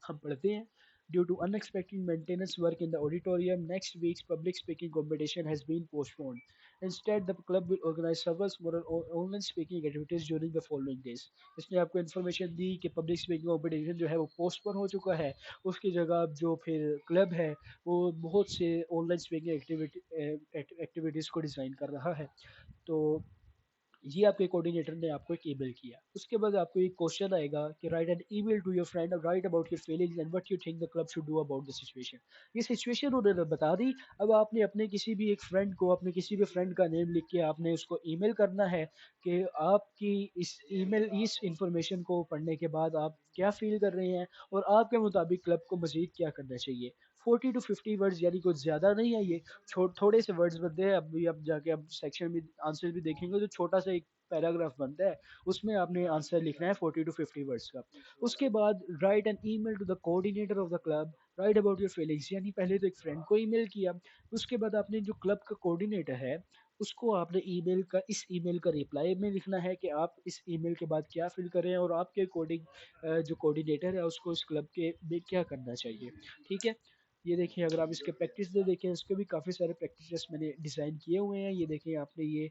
A: हम पढ़ते हैं, due to unexpected maintenance work in the auditorium next week's public speaking competition has been postponed. Instead the club will organise several small online speaking activities during the following days. इसने आपको इन्फॉर्मेशन दी कि पब्लिक स्पीकिंग कॉम्पिटिशन जो है वो पोस्टपोन हो चुका है, उसकी जगह अब जो फिर क्लब है वो बहुत से ऑनलाइन स्पीकिंग एक्टिविटीज़ को डिज़ाइन कर रहा है। तो ये आपके कोऑर्डिनेटर ने आपको एक ईमेल किया। उसके बाद आपको एक क्वेश्चन आएगा कि write an email to your friend, write about your feelings and what you think the club should do about the situation. ये सिचुएशन उन्होंने बता दी। अब आपने अपने किसी भी एक फ्रेंड को, अपने किसी भी फ्रेंड का नेम लिख के आपने उसको ईमेल करना है कि आपकी इस ईमेल इस इंफॉर्मेशन को पढ़ने के बाद आप क्या फील कर रहे हैं और आपके मुताबिक क्लब को मज़ीद क्या करना चाहिए। 40 टू 50 वर्ड्स यानी कुछ ज़्यादा नहीं है ये, थोड़े से वर्ड्स बनते हैं। अभी अब जाके अब सेक्शन में आंसर भी देखेंगे तो छोटा सा एक पैराग्राफ बनता है, उसमें आपने आंसर लिखना है 40 टू 50 वर्ड्स का। उसके बाद write an email to the coordinator of the club, write about your feelings. यानी पहले तो एक फ्रेंड को ईमेल किया, उसके बाद आपने जो क्लब का कोऑर्डिनेटर है उसको आपने ईमेल का इस ईमेल का रिप्लाई में लिखना है कि आप इस ईमेल के बाद क्या फील कर रहे हैं और आपके अकॉर्डिंग जो कोऑर्डिनेटर है उसको इस क्लब के में क्या करना चाहिए। ठीक है, ये देखिए अगर आप इसके प्रैक्टिस दे देखें, इसके भी काफ़ी सारे प्रैक्टिस टेस्ट मैंने डिज़ाइन किए हुए हैं। ये देखिए आपने ये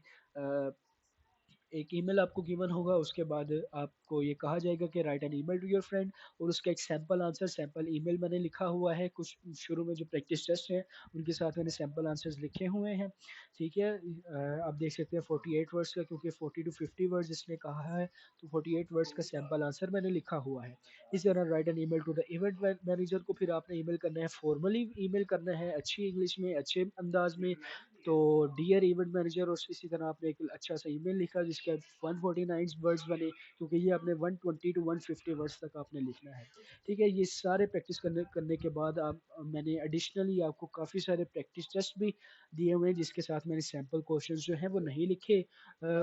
A: एक ईमेल आपको गिवन होगा, उसके बाद आपको ये कहा जाएगा कि write an email to your friend, और उसका एक सैंपल आंसर सैंपल ईमेल मैंने लिखा हुआ है। कुछ शुरू में जो प्रैक्टिस टेस्ट हैं उनके साथ मैंने सैंपल आंसर्स लिखे हुए हैं। ठीक है, आप देख सकते हैं 48 वर्ड्स का, क्योंकि 40 टू 50 वर्ड्स इसने कहा है, तो 48 वर्ड्स का सैंपल आंसर मैंने लिखा हुआ है। इस तरह write an email to the event manager को फिर आपने ईमेल करना है, फॉर्मली ईमेल करना है, अच्छी इंग्लिश में, अच्छे अंदाज में। तो डियर इवेंट मैनेजर, और इसी तरह आपने एक अच्छा सा ईमेल लिखा जिसके 149 वर्ड्स बने, क्योंकि ये आपने 120 टू 150 वर्ड्स तक आपने लिखना है। ठीक है, ये सारे प्रैक्टिस करने करने के बाद आप मैंने एडिशनली आपको काफ़ी सारे प्रैक्टिस टेस्ट भी दिए हुए हैं, जिसके साथ मैंने सैम्पल क्वेश्चन जो हैं वो नहीं लिखे।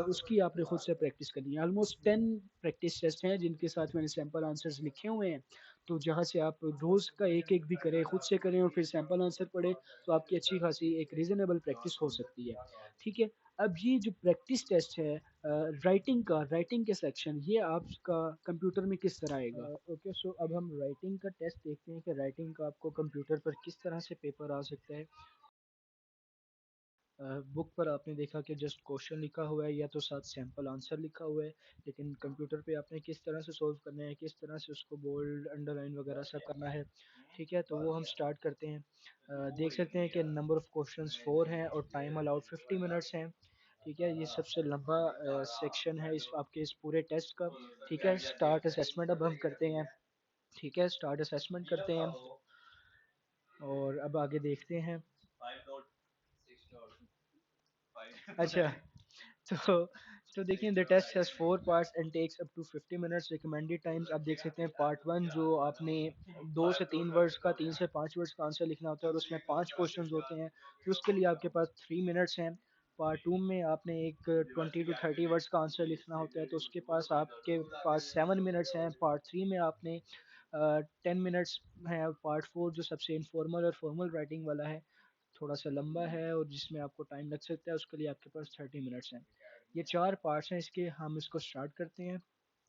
A: उसकी आपने खुद से प्रैक्टिस करनी है। ऑलमोस्ट 10 प्रैक्टिस टेस्ट हैं जिनके साथ मैंने सैम्पल आंसर्स लिखे हुए हैं। तो जहाँ से आप रोज़ का एक एक भी करें, खुद से करें और फिर सैम्पल आंसर पढ़ें, तो आपकी अच्छी खासी एक रीज़नेबल प्रैक्टिस हो सकती है। ठीक है? अब ये जो प्रैक्टिस टेस्ट है राइटिंग के सेक्शन, ये आपका कंप्यूटर में किस तरह आएगा? ओके, सो अब हम राइटिंग का टेस्ट देखते हैं कि राइटिंग का आपको कंप्यूटर पर किस तरह से पेपर आ सकता है। बुक पर आपने देखा कि जस्ट क्वेश्चन लिखा हुआ है या तो साथ सैंपल आंसर लिखा हुआ है, लेकिन कंप्यूटर पे आपने किस तरह से सॉल्व करना है, किस तरह से उसको बोल्ड अंडरलाइन वगैरह सब करना है। ठीक है, तो वो हम स्टार्ट करते हैं। देख सकते हैं कि नंबर ऑफ़ क्वेश्चंस 4 हैं और टाइम अलाउड 50 मिनट्स हैं। ठीक है, ये सबसे लंबा सेक्शन है इस आपके इस पूरे टेस्ट का। ठीक है, स्टार्ट असेसमेंट अब हम करते हैं। ठीक है, स्टार्ट असेसमेंट करते हैं और अब आगे देखते हैं। अच्छा, तो तो देखिए the test has 4 parts and takes up to 50 minutes. Recommended times आप देख सकते हैं, पार्ट 1 जो आपने 2 से 3 वर्ड्स का, 3 से 5 वर्ड्स का आंसर लिखना होता है और उसमें 5 क्वेश्चंस होते हैं, तो उसके लिए आपके पास 3 मिनट्स हैं। पार्ट 2 में आपने एक 20 टू 30 वर्ड्स का आंसर लिखना होता है, तो उसके पास आपके पास 7 मिनट्स हैं। पार्ट 3 में आपने 10 मिनट्स हैं। पार्ट 4 जो सबसे इनफॉर्मल और फॉर्मल राइटिंग वाला है, थोड़ा सा लंबा है और जिसमें आपको टाइम लग सकता है, उसके लिए आपके पास 30 मिनट्स हैं। ये 4 पार्ट्स हैं इसके, हम इसको स्टार्ट करते हैं।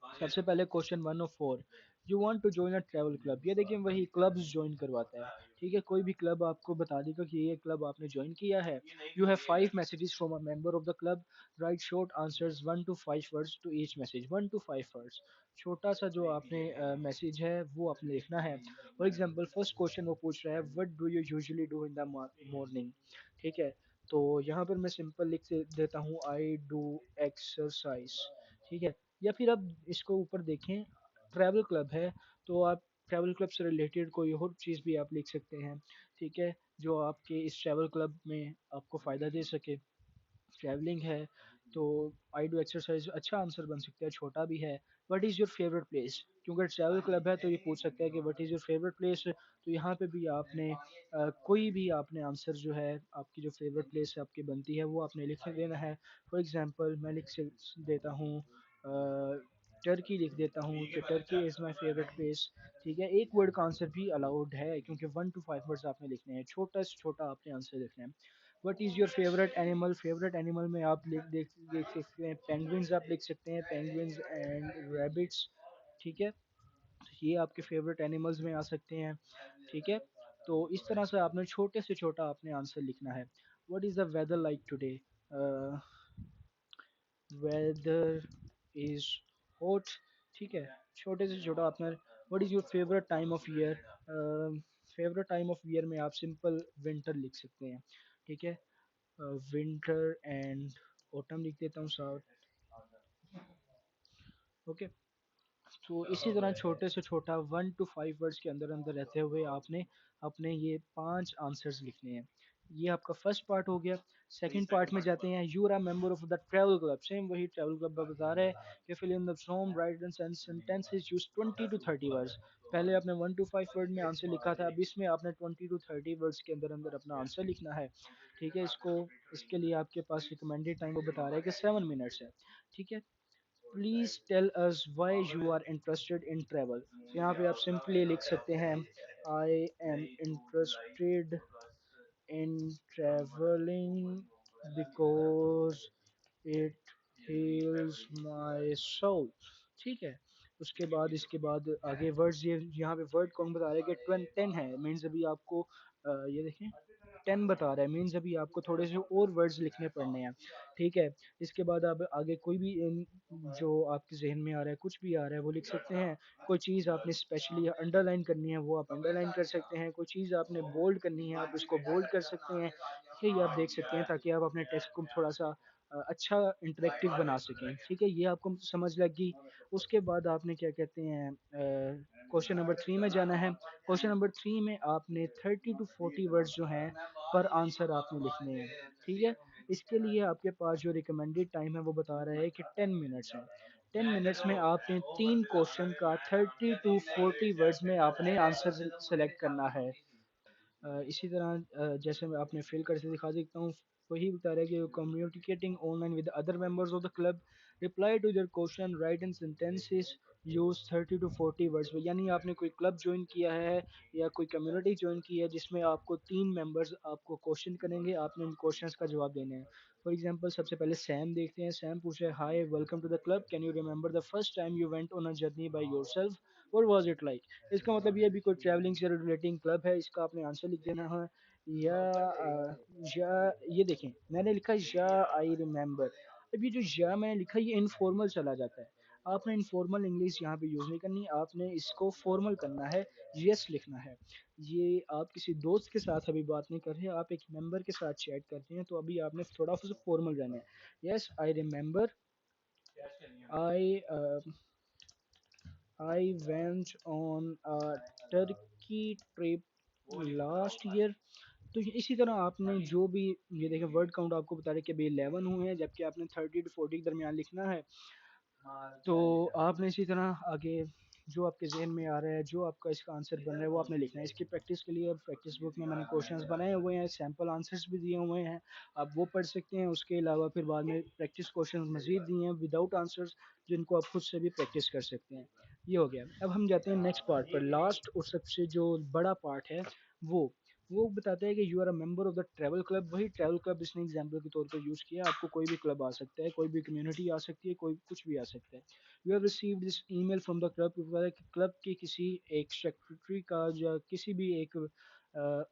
A: सबसे पहले question 1 of 4, you want to join a travel club. ये देखिए वही क्लब्स ज्वाइन करवाता है। ठीक है, कोई भी क्लब आपको बता देगा कि ये क्लब आपने ज्वाइन किया है। You have 5 messages from a member of the club, write short answers 1 to 5 words to each message, 1 to 5 words. छोटा सा जो आपने मैसेज है वो आपने लिखना है। फॉर एग्जांपल फर्स्ट क्वेश्चन वो पूछ रहा है, what do you usually do in the morning. ठीक है, तो यहाँ पर मैं सिंपल लिख देता हूँ, आई डू एक्सरसाइज। ठीक है, या फिर आप इसको ऊपर देखें, ट्रैवल क्लब है, तो आप ट्रैवल क्लब से रिलेटेड कोई और चीज़ भी आप लिख सकते हैं। ठीक है, जो आपके इस ट्रैवल क्लब में आपको फ़ायदा दे सके। ट्रैवलिंग है तो आई डू एक्सरसाइज अच्छा आंसर बन सकता है, छोटा भी है। What is your favourite place, क्योंकि ट्रैवल क्लब है तो ये पूछ सकता है कि what is your favourite place. तो यहाँ पे भी आपने कोई भी आपने आंसर जो है, आपकी जो फेवरेट प्लेस आपकी बनती है वो आपने लिख देना है। फॉर एग्जांपल मैं देता हूँ टर्की, लिख देता हूँ कि Turkey is my favourite place. ठीक है, एक वर्ड का आंसर भी अलाउड है, क्योंकि 1 to 5 वर्ड्स आपने लिखने हैं, छोटा से छोटा आपने आंसर लिखना है। What is your favourite animal, favourite animal में आप देख सकते हैं, पेंगुइन्स आप लिख सकते हैं, पेंगुइन्स एंड रैबिट्स। ठीक है, तो ये आपके फेवरेट एनिमल्स में आ सकते हैं। ठीक है, तो इस तरह से आपने छोटे से छोटा आपने आंसर लिखना है। What is the weather like today, weather is hot. ठीक है, छोटे से छोटा आपने। What is your favourite time of year, favourite time of year में आप सिंपल विंटर लिख सकते हैं। ठीक है, विंटर एंड ऑटम लिख देता हूँ साथ। ओके, तो इसी तरह छोटे से छोटा 1 to 5 वर्ड्स के अंदर अंदर रहते हुए आपने अपने ये 5 आंसर्स लिखने हैं। ये आपका फर्स्ट पार्ट हो गया। सेकंड पार्ट में जाते हैं, you are a member of the travel club. Same वही ट्रैवल क्लब बता रहा है कि fill in the form, write and sentences, use 20 to 30 words. पहले आपने 1 to 5 वर्ड में आंसर लिखा था, अब इसमें आपने 20 to 30 वर्ड्स के अंदर अंदर अपना आंसर लिखना है। ठीक है, इसके लिए आपके पास रिकमेंडेड टाइम वो बता रहा है कि 7 मिनट्स है। ठीक है, please tell us why you are interested in travel. यहाँ पे आप सिंपली लिख सकते हैं, I am interested in travelling because it heals my soul. ठीक है, उसके बाद इसके बाद आगे वर्ड्स, ये यहाँ पे वर्ड काउंट बता रहा है कि 10 है, मीन्स अभी आपको ये देखें 10 बता रहा है, मीन्स अभी आपको थोड़े से और वर्ड्स लिखने पड़ने हैं। ठीक है, इसके बाद आप आगे कोई भी जो आपके जहन में आ रहा है, कुछ भी आ रहा है वो लिख सकते हैं। कोई चीज़ आपने स्पेशली अंडरलाइन करनी है वो आप अंडरलाइन कर सकते हैं। कोई चीज़ आपने बोल्ड करनी है आप उसको बोल्ड कर सकते हैं। ये आप देख सकते हैं ताकि आप अपने टेक्स्ट को थोड़ा सा अच्छा इंटरेक्टिव बना सकें। ठीक है, ये आपको समझ लगी। उसके बाद आपने क्या कहते हैं क्वेश्चन नंबर 3 में जाना है। क्वेश्चन नंबर 3 में आपने 30 टू 40 वर्ड्स जो हैं पर आंसर आपने लिखने हैं। ठीक है, इसके लिए आपके पास जो रिकमेंडेड टाइम है वो बता रहा है कि 10 मिनट्स है। 10 मिनट्स में आपने 3 क्वेश्चन का 30 टू 40 वर्ड्स में आपने आंसर सेलेक्ट करना है। इसी तरह जैसे मैं आपने फिल करके दिखा देता हूँ। वही बता रहा है कि communicating online with other members of the club, reply to their question, write in sentences, use 30 to 40 words में। यानी आपने कोई क्लब ज्वाइन किया है या कोई कम्युनिटी ज्वाइन की है जिसमें आपको 3 मेंबर्स आपको क्वेश्चन करेंगे, आपने उन क्वेश्चंस का जवाब देना है। फॉर एग्जांपल सबसे पहले सैम देखते हैं। सैम पूछे, hi welcome to the club, can you remember the first time you went on a journey by yourself, what was it like. इसका मतलब ये भी कोई ट्रैवलिंग से रिलेटिंग क्लब है, इसका आपने आंसर लिख देना है। या या ये देखें मैंने लिखा या आई रिमेम्बर। अब ये जो या मैंने लिखा ये इनफॉर्मल चला जाता है। आपने इनफॉर्मल इंग्लिश यहाँ पे यूज़ नहीं करनी, आपने इसको फॉर्मल करना है। यस लिखना है। ये आप किसी दोस्त के साथ अभी बात नहीं कर रहे, आप एक मेंबर के साथ चैट कर रहे हैं, तो अभी आपने थोड़ा सा फॉर्मल रहना है। Yes I remember, I I went on a turkey trip last year। तो इसी तरह आपने जो भी ये देखें वर्ड काउंट आपको बता रहे कि अभी 11 हुए हैं, जबकि आपने 30 टू 40 के दरमियान लिखना है। तो आपने इसी तरह आगे जो आपके जहन में आ रहा है, जो आपका इसका आंसर बन रहा है वो आपने लिखना है। इसकी प्रैक्टिस के लिए अब प्रैक्टिस बुक में मैंने क्वेश्चंस बनाए हुए हैं, सैम्पल आंसर्स भी दिए हुए हैं, आप वो पढ़ सकते हैं। उसके अलावा फिर बाद में प्रैक्टिस क्वेश्चंस मजीद दिए हैं विदाउट आंसर्स, जिनको आप खुद से भी प्रैक्टिस कर सकते हैं। ये हो गया। अब हम जाते हैं नेक्स्ट पार्ट पर, लास्ट और सबसे जो बड़ा पार्ट है वो वो बताता है कि you are a member of the travel club. वही ट्रैवल क्लब इसने एग्जाम्पल के तौर पर यूज़ किया। आपको कोई भी क्लब आ सकता है, कोई भी कम्युनिटी आ सकती है, कोई कुछ भी आ सकता है। You have received this email from the club. Club के किसी एक सेक्रेटरी का या किसी भी एक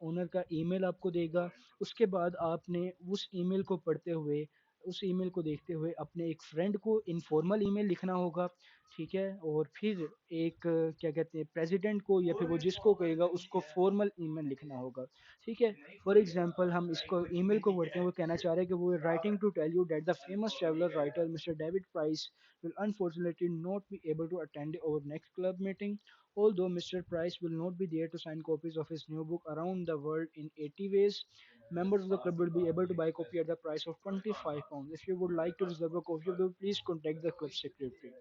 A: ओनर का ईमेल आपको देगा। उसके बाद आपने उस ईमेल को पढ़ते हुए, उस ईमेल को देखते हुए अपने एक फ्रेंड को इनफॉर्मल ईमेल लिखना होगा। ठीक है, और फिर एक क्या कहते हैं प्रेसिडेंट को या फिर वो जिसको कहेगा उसको फॉर्मल ईमेल लिखना होगा। ठीक है, फॉर एग्जांपल हम इसको ईमेल को पढ़ते हैं, वो कहना चाह रहे हैं कि वो writing to tell you that the famous traveller writer mister David Price will unfortunately not be able to attend our next club meeting. Although Mr. Price will not be there to sign copies of his new book Around the World in 80 Ways, members of the club will be able to buy a copy at the price of £25। If you would like to reserve a copy of the book, please contact the club secretary।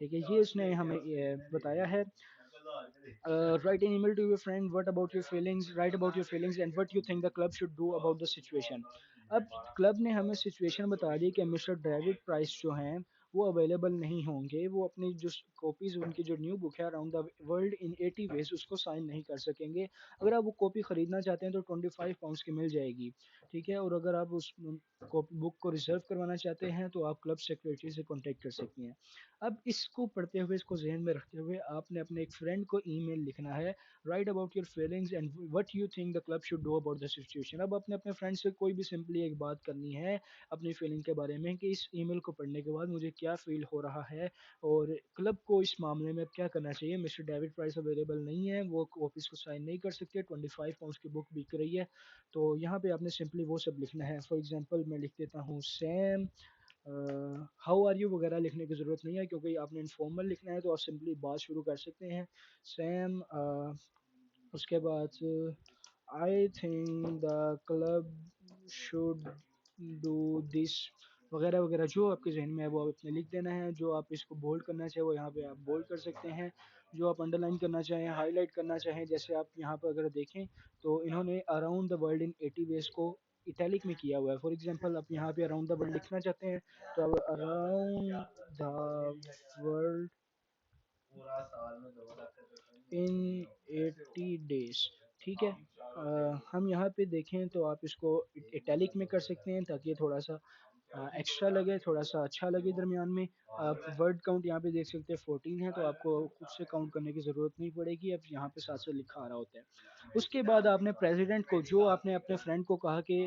A: ठीक है, ये इसने हमें बताया है। Write an email to your friend, what about your feelings, write about your feelings and what you think the club should do about the situation। अब क्लब ने हमें सिचुएशन बता दी कि मिस्टर डेविड प्राइस जो हैं वो अवेलेबल नहीं होंगे, वो अपनी जो कॉपीज उनकी जो न्यू बुक है around the world in 80 ways उसको साइन नहीं कर सकेंगे। अगर आप वो कॉपी खरीदना चाहते हैं तो £25 की मिल जाएगी। ठीक है, और अगर आप उस बुक को रिजर्व करवाना चाहते हैं तो आप क्लब सेक्रेटरी से कॉन्टेक्ट कर सकती हैं। अब इसको पढ़ते हुए, इसको जहन में रखते हुए आपने अपने एक फ्रेंड को ईमेल लिखना है, right about your feelings and what you think the club should do about the situation. अब अपने अपने फ्रेंड से कोई भी सिंपली एक बात करनी है अपनी फीलिंग के बारे में कि इस ईमेल को पढ़ने के बाद मुझे क्या फील हो रहा है और क्लब को इस मामले में क्या करना चाहिए। मिस्टर डेविड प्राइस अवेलेबल नहीं है, वो ऑफिस को साइन नहीं कर सकते, £25 की बुक बिक रही है। तो यहाँ पे आपने सिंपली वो सब लिखना है। फॉर एग्जाम्पल मैं लिख देता हूँ सैम हाउ आर यू वगैरह लिखने की ज़रूरत नहीं है, क्योंकि आपने इनफॉर्मल लिखना है तो आप सिंपली बात शुरू कर सकते हैं। सैम उसके बाद I think the club should do this वगैरह वगैरह, जो आपके जहन में है वो आप अपने लिख देना है। जो आप इसको बोल्ड करना चाहें वो यहाँ पे आप बोल्ड कर सकते हैं। जो आप अंडरलाइन करना चाहें, हाईलाइट करना चाहें, जैसे आप यहाँ पर अगर देखें तो इन्होंने around the world in 80 ways को इटैलिक में किया हुआ है। फॉर एग्जांपल आप यहाँ पे अराउंड द वर्ल्ड लिखना चाहते हैं तो आप around the world in 80 days. ठीक है। हम यहाँ पे देखें तो आप इसको इटैलिक में कर सकते हैं ताकि ये थोड़ा-सा एक्स्ट्रा लगे, थोड़ा-सा अच्छा लगे दरमियान में। आप वर्ड काउंट यहाँ पे देख सकते हैं 14 है, तो आपको खुद से काउंट करने की ज़रूरत नहीं पड़ेगी, अब यहाँ पे साथ-साथ लिखा आ रहा होता है। उसके बाद आपने प्रेज़िडेंट को जो आपने अपने फ्रेंड को कहा कि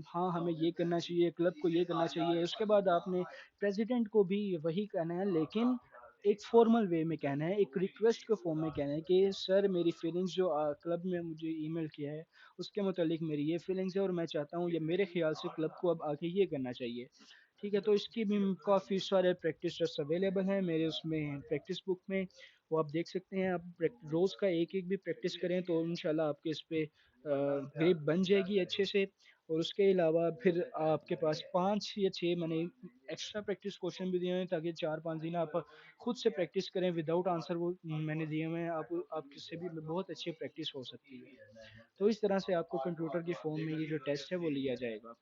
A: हाँ, हमें ये करना चाहिए, क्लब को ये करना चाहिए, उसके बाद आपने प्रेज़िडेंट को भी वही कहना है लेकिन एक फ़ॉर्मल वे में कहना है, एक रिक्वेस्ट के फ़ॉर्म में कहना है कि सर मेरी फीलिंग्स जो क्लब ने मुझे ईमेल किया है, उसके मुतालिक मेरी ये फीलिंग्स है और मैं चाहता हूँ या मेरे ख़्याल से क्लब को अब आगे ये करना चाहिए। ठीक है, तो इसकी भी काफ़ी सारे प्रैक्टिस टेस्ट अवेलेबल हैं मेरे उसमें प्रैक्टिस बुक में, वो आप देख सकते हैं। आप रोज़ का एक-एक भी प्रैक्टिस करें तो इंशाल्लाह आपके इस पे ग्रिप बन जाएगी अच्छे से। और उसके अलावा फिर आपके पास 5 या 6 मैंने एक्स्ट्रा प्रैक्टिस क्वेश्चन भी दिए हैं ताकि 4-5 दिन आप खुद से प्रैक्टिस करें विदाउट आंसर, वो मैंने दिए हुए हैं। आप किससे भी बहुत अच्छी प्रैक्टिस हो सकती है। तो इस तरह से आपको कंप्यूटर की फ़ॉर्म में ये जो टेस्ट है वो लिया जाएगा।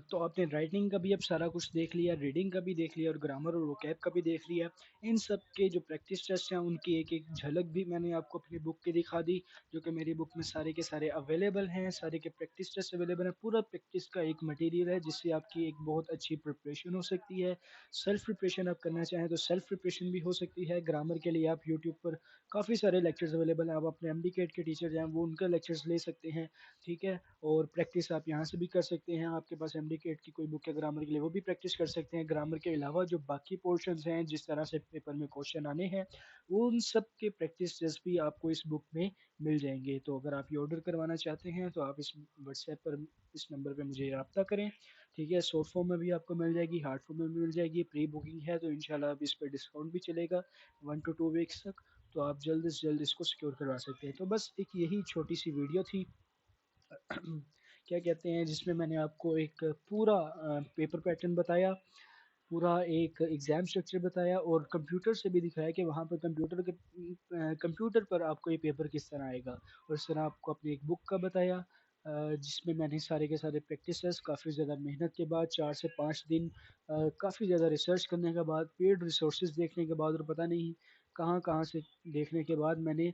A: तो आपने राइटिंग का भी अब सारा कुछ देख लिया, रीडिंग का भी देख लिया और ग्रामर और वोकैब का भी देख लिया। इन सब के जो प्रैक्टिस टेस्ट हैं उनकी एक-एक झलक भी मैंने आपको अपनी बुक की दिखा दी, जो कि मेरी बुक में सारे के सारे अवेलेबल हैं, सारे के प्रैक्टिस टेस्ट अवेलेबल हैं। पूरा प्रैक्टिस का एक मटेरियल है जिससे आपकी एक बहुत अच्छी प्रिपरेशन हो सकती है। सेल्फ प्रिपरेशन आप करना चाहें तो सेल्फ प्रिपरेशन भी हो सकती है। ग्रामर के लिए आप यूट्यूब पर काफ़ी सारे लेक्चर्स अवेलेबल हैं, आप अपने एमडी कैट के टीचर जो हैं वो उनका लेक्चर्स ले सकते हैं, ठीक है? और प्रैक्टिस आप यहाँ से भी कर सकते हैं, आपके पास एमडी-कैट की कोई बुक है ग्रामर के लिए वो भी प्रैक्टिस कर सकते हैं। ग्रामर के अलावा जो बाकी पोर्शंस हैं, जिस तरह से पेपर में क्वेश्चन आने हैं, वो उन सब के प्रैक्टिस टेस्ट भी आपको इस बुक में मिल जाएँगे। तो अगर आप ये ऑर्डर करवाना चाहते हैं तो आप इस व्हाट्सएप पर इस नंबर पे मुझे राब्ता करें, ठीक है? सॉफ्ट फॉर्म में भी आपको मिल जाएगी, हार्ड फॉर्म में भी मिल जाएगी। प्री बुकिंग है तो इंशाल्लाह अब इस पे डिस्काउंट भी चलेगा 1 टू 2 वीक्स तक, तो आप जल्द से जल्द इसको सिक्योर करवा सकते हैं। तो बस एक यही छोटी-सी वीडियो थी क्या कहते हैं जिसमें मैंने आपको एक पूरा पेपर पैटर्न बताया, पूरा एक एग्ज़ाम स्ट्रक्चर बताया और कंप्यूटर से भी दिखाया कि वहाँ पर कंप्यूटर पर आपको ये पेपर किस तरह आएगा। और इस तरह आपको अपनी एक बुक का बताया, जिसमें मैंने सारे के सारे प्रैक्टिसेस काफ़ी ज़्यादा मेहनत के बाद 4 से 5 दिन काफ़ी ज़्यादा रिसर्च करने के बाद, पेड रिसोर्सेज़ देखने के बाद और पता नहीं कहाँ-कहाँ से देखने के बाद मैंने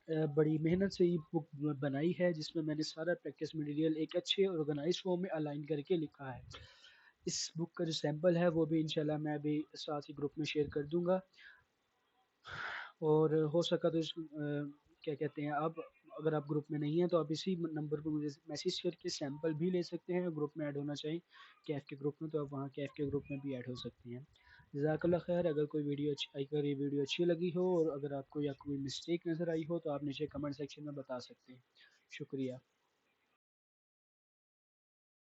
A: बड़ी मेहनत से ये बुक बनाई है, जिसमें मैंने सारा प्रैक्टिस मटेरियल एक अच्छे ऑर्गेनाइज़ फॉर्म में अलाइन करके लिखा है। इस बुक का जो सैंपल है वो भी इंशाल्लाह मैं अभी साथ ही ग्रुप में शेयर कर दूँगा। और हो सका तो क्या कहते हैं, आप अगर आप ग्रुप में नहीं हैं तो आप इसी नंबर पे मुझे मैसेज करके सैंपल भी ले सकते हैं। ग्रुप में ऐड होना चाहें कैफ़ के ग्रुप में तो आप वहाँ कैफ़ के ग्रुप में भी ऐड हो सकते हैं। जज़ाकल्लाह खैर। अगर कोई वीडियो अगर ये वीडियो अच्छी लगी हो और अगर आपको या कोई मिस्टेक नज़र आई हो तो आप नीचे कमेंट सेक्शन में बता सकते हैं। शुक्रिया।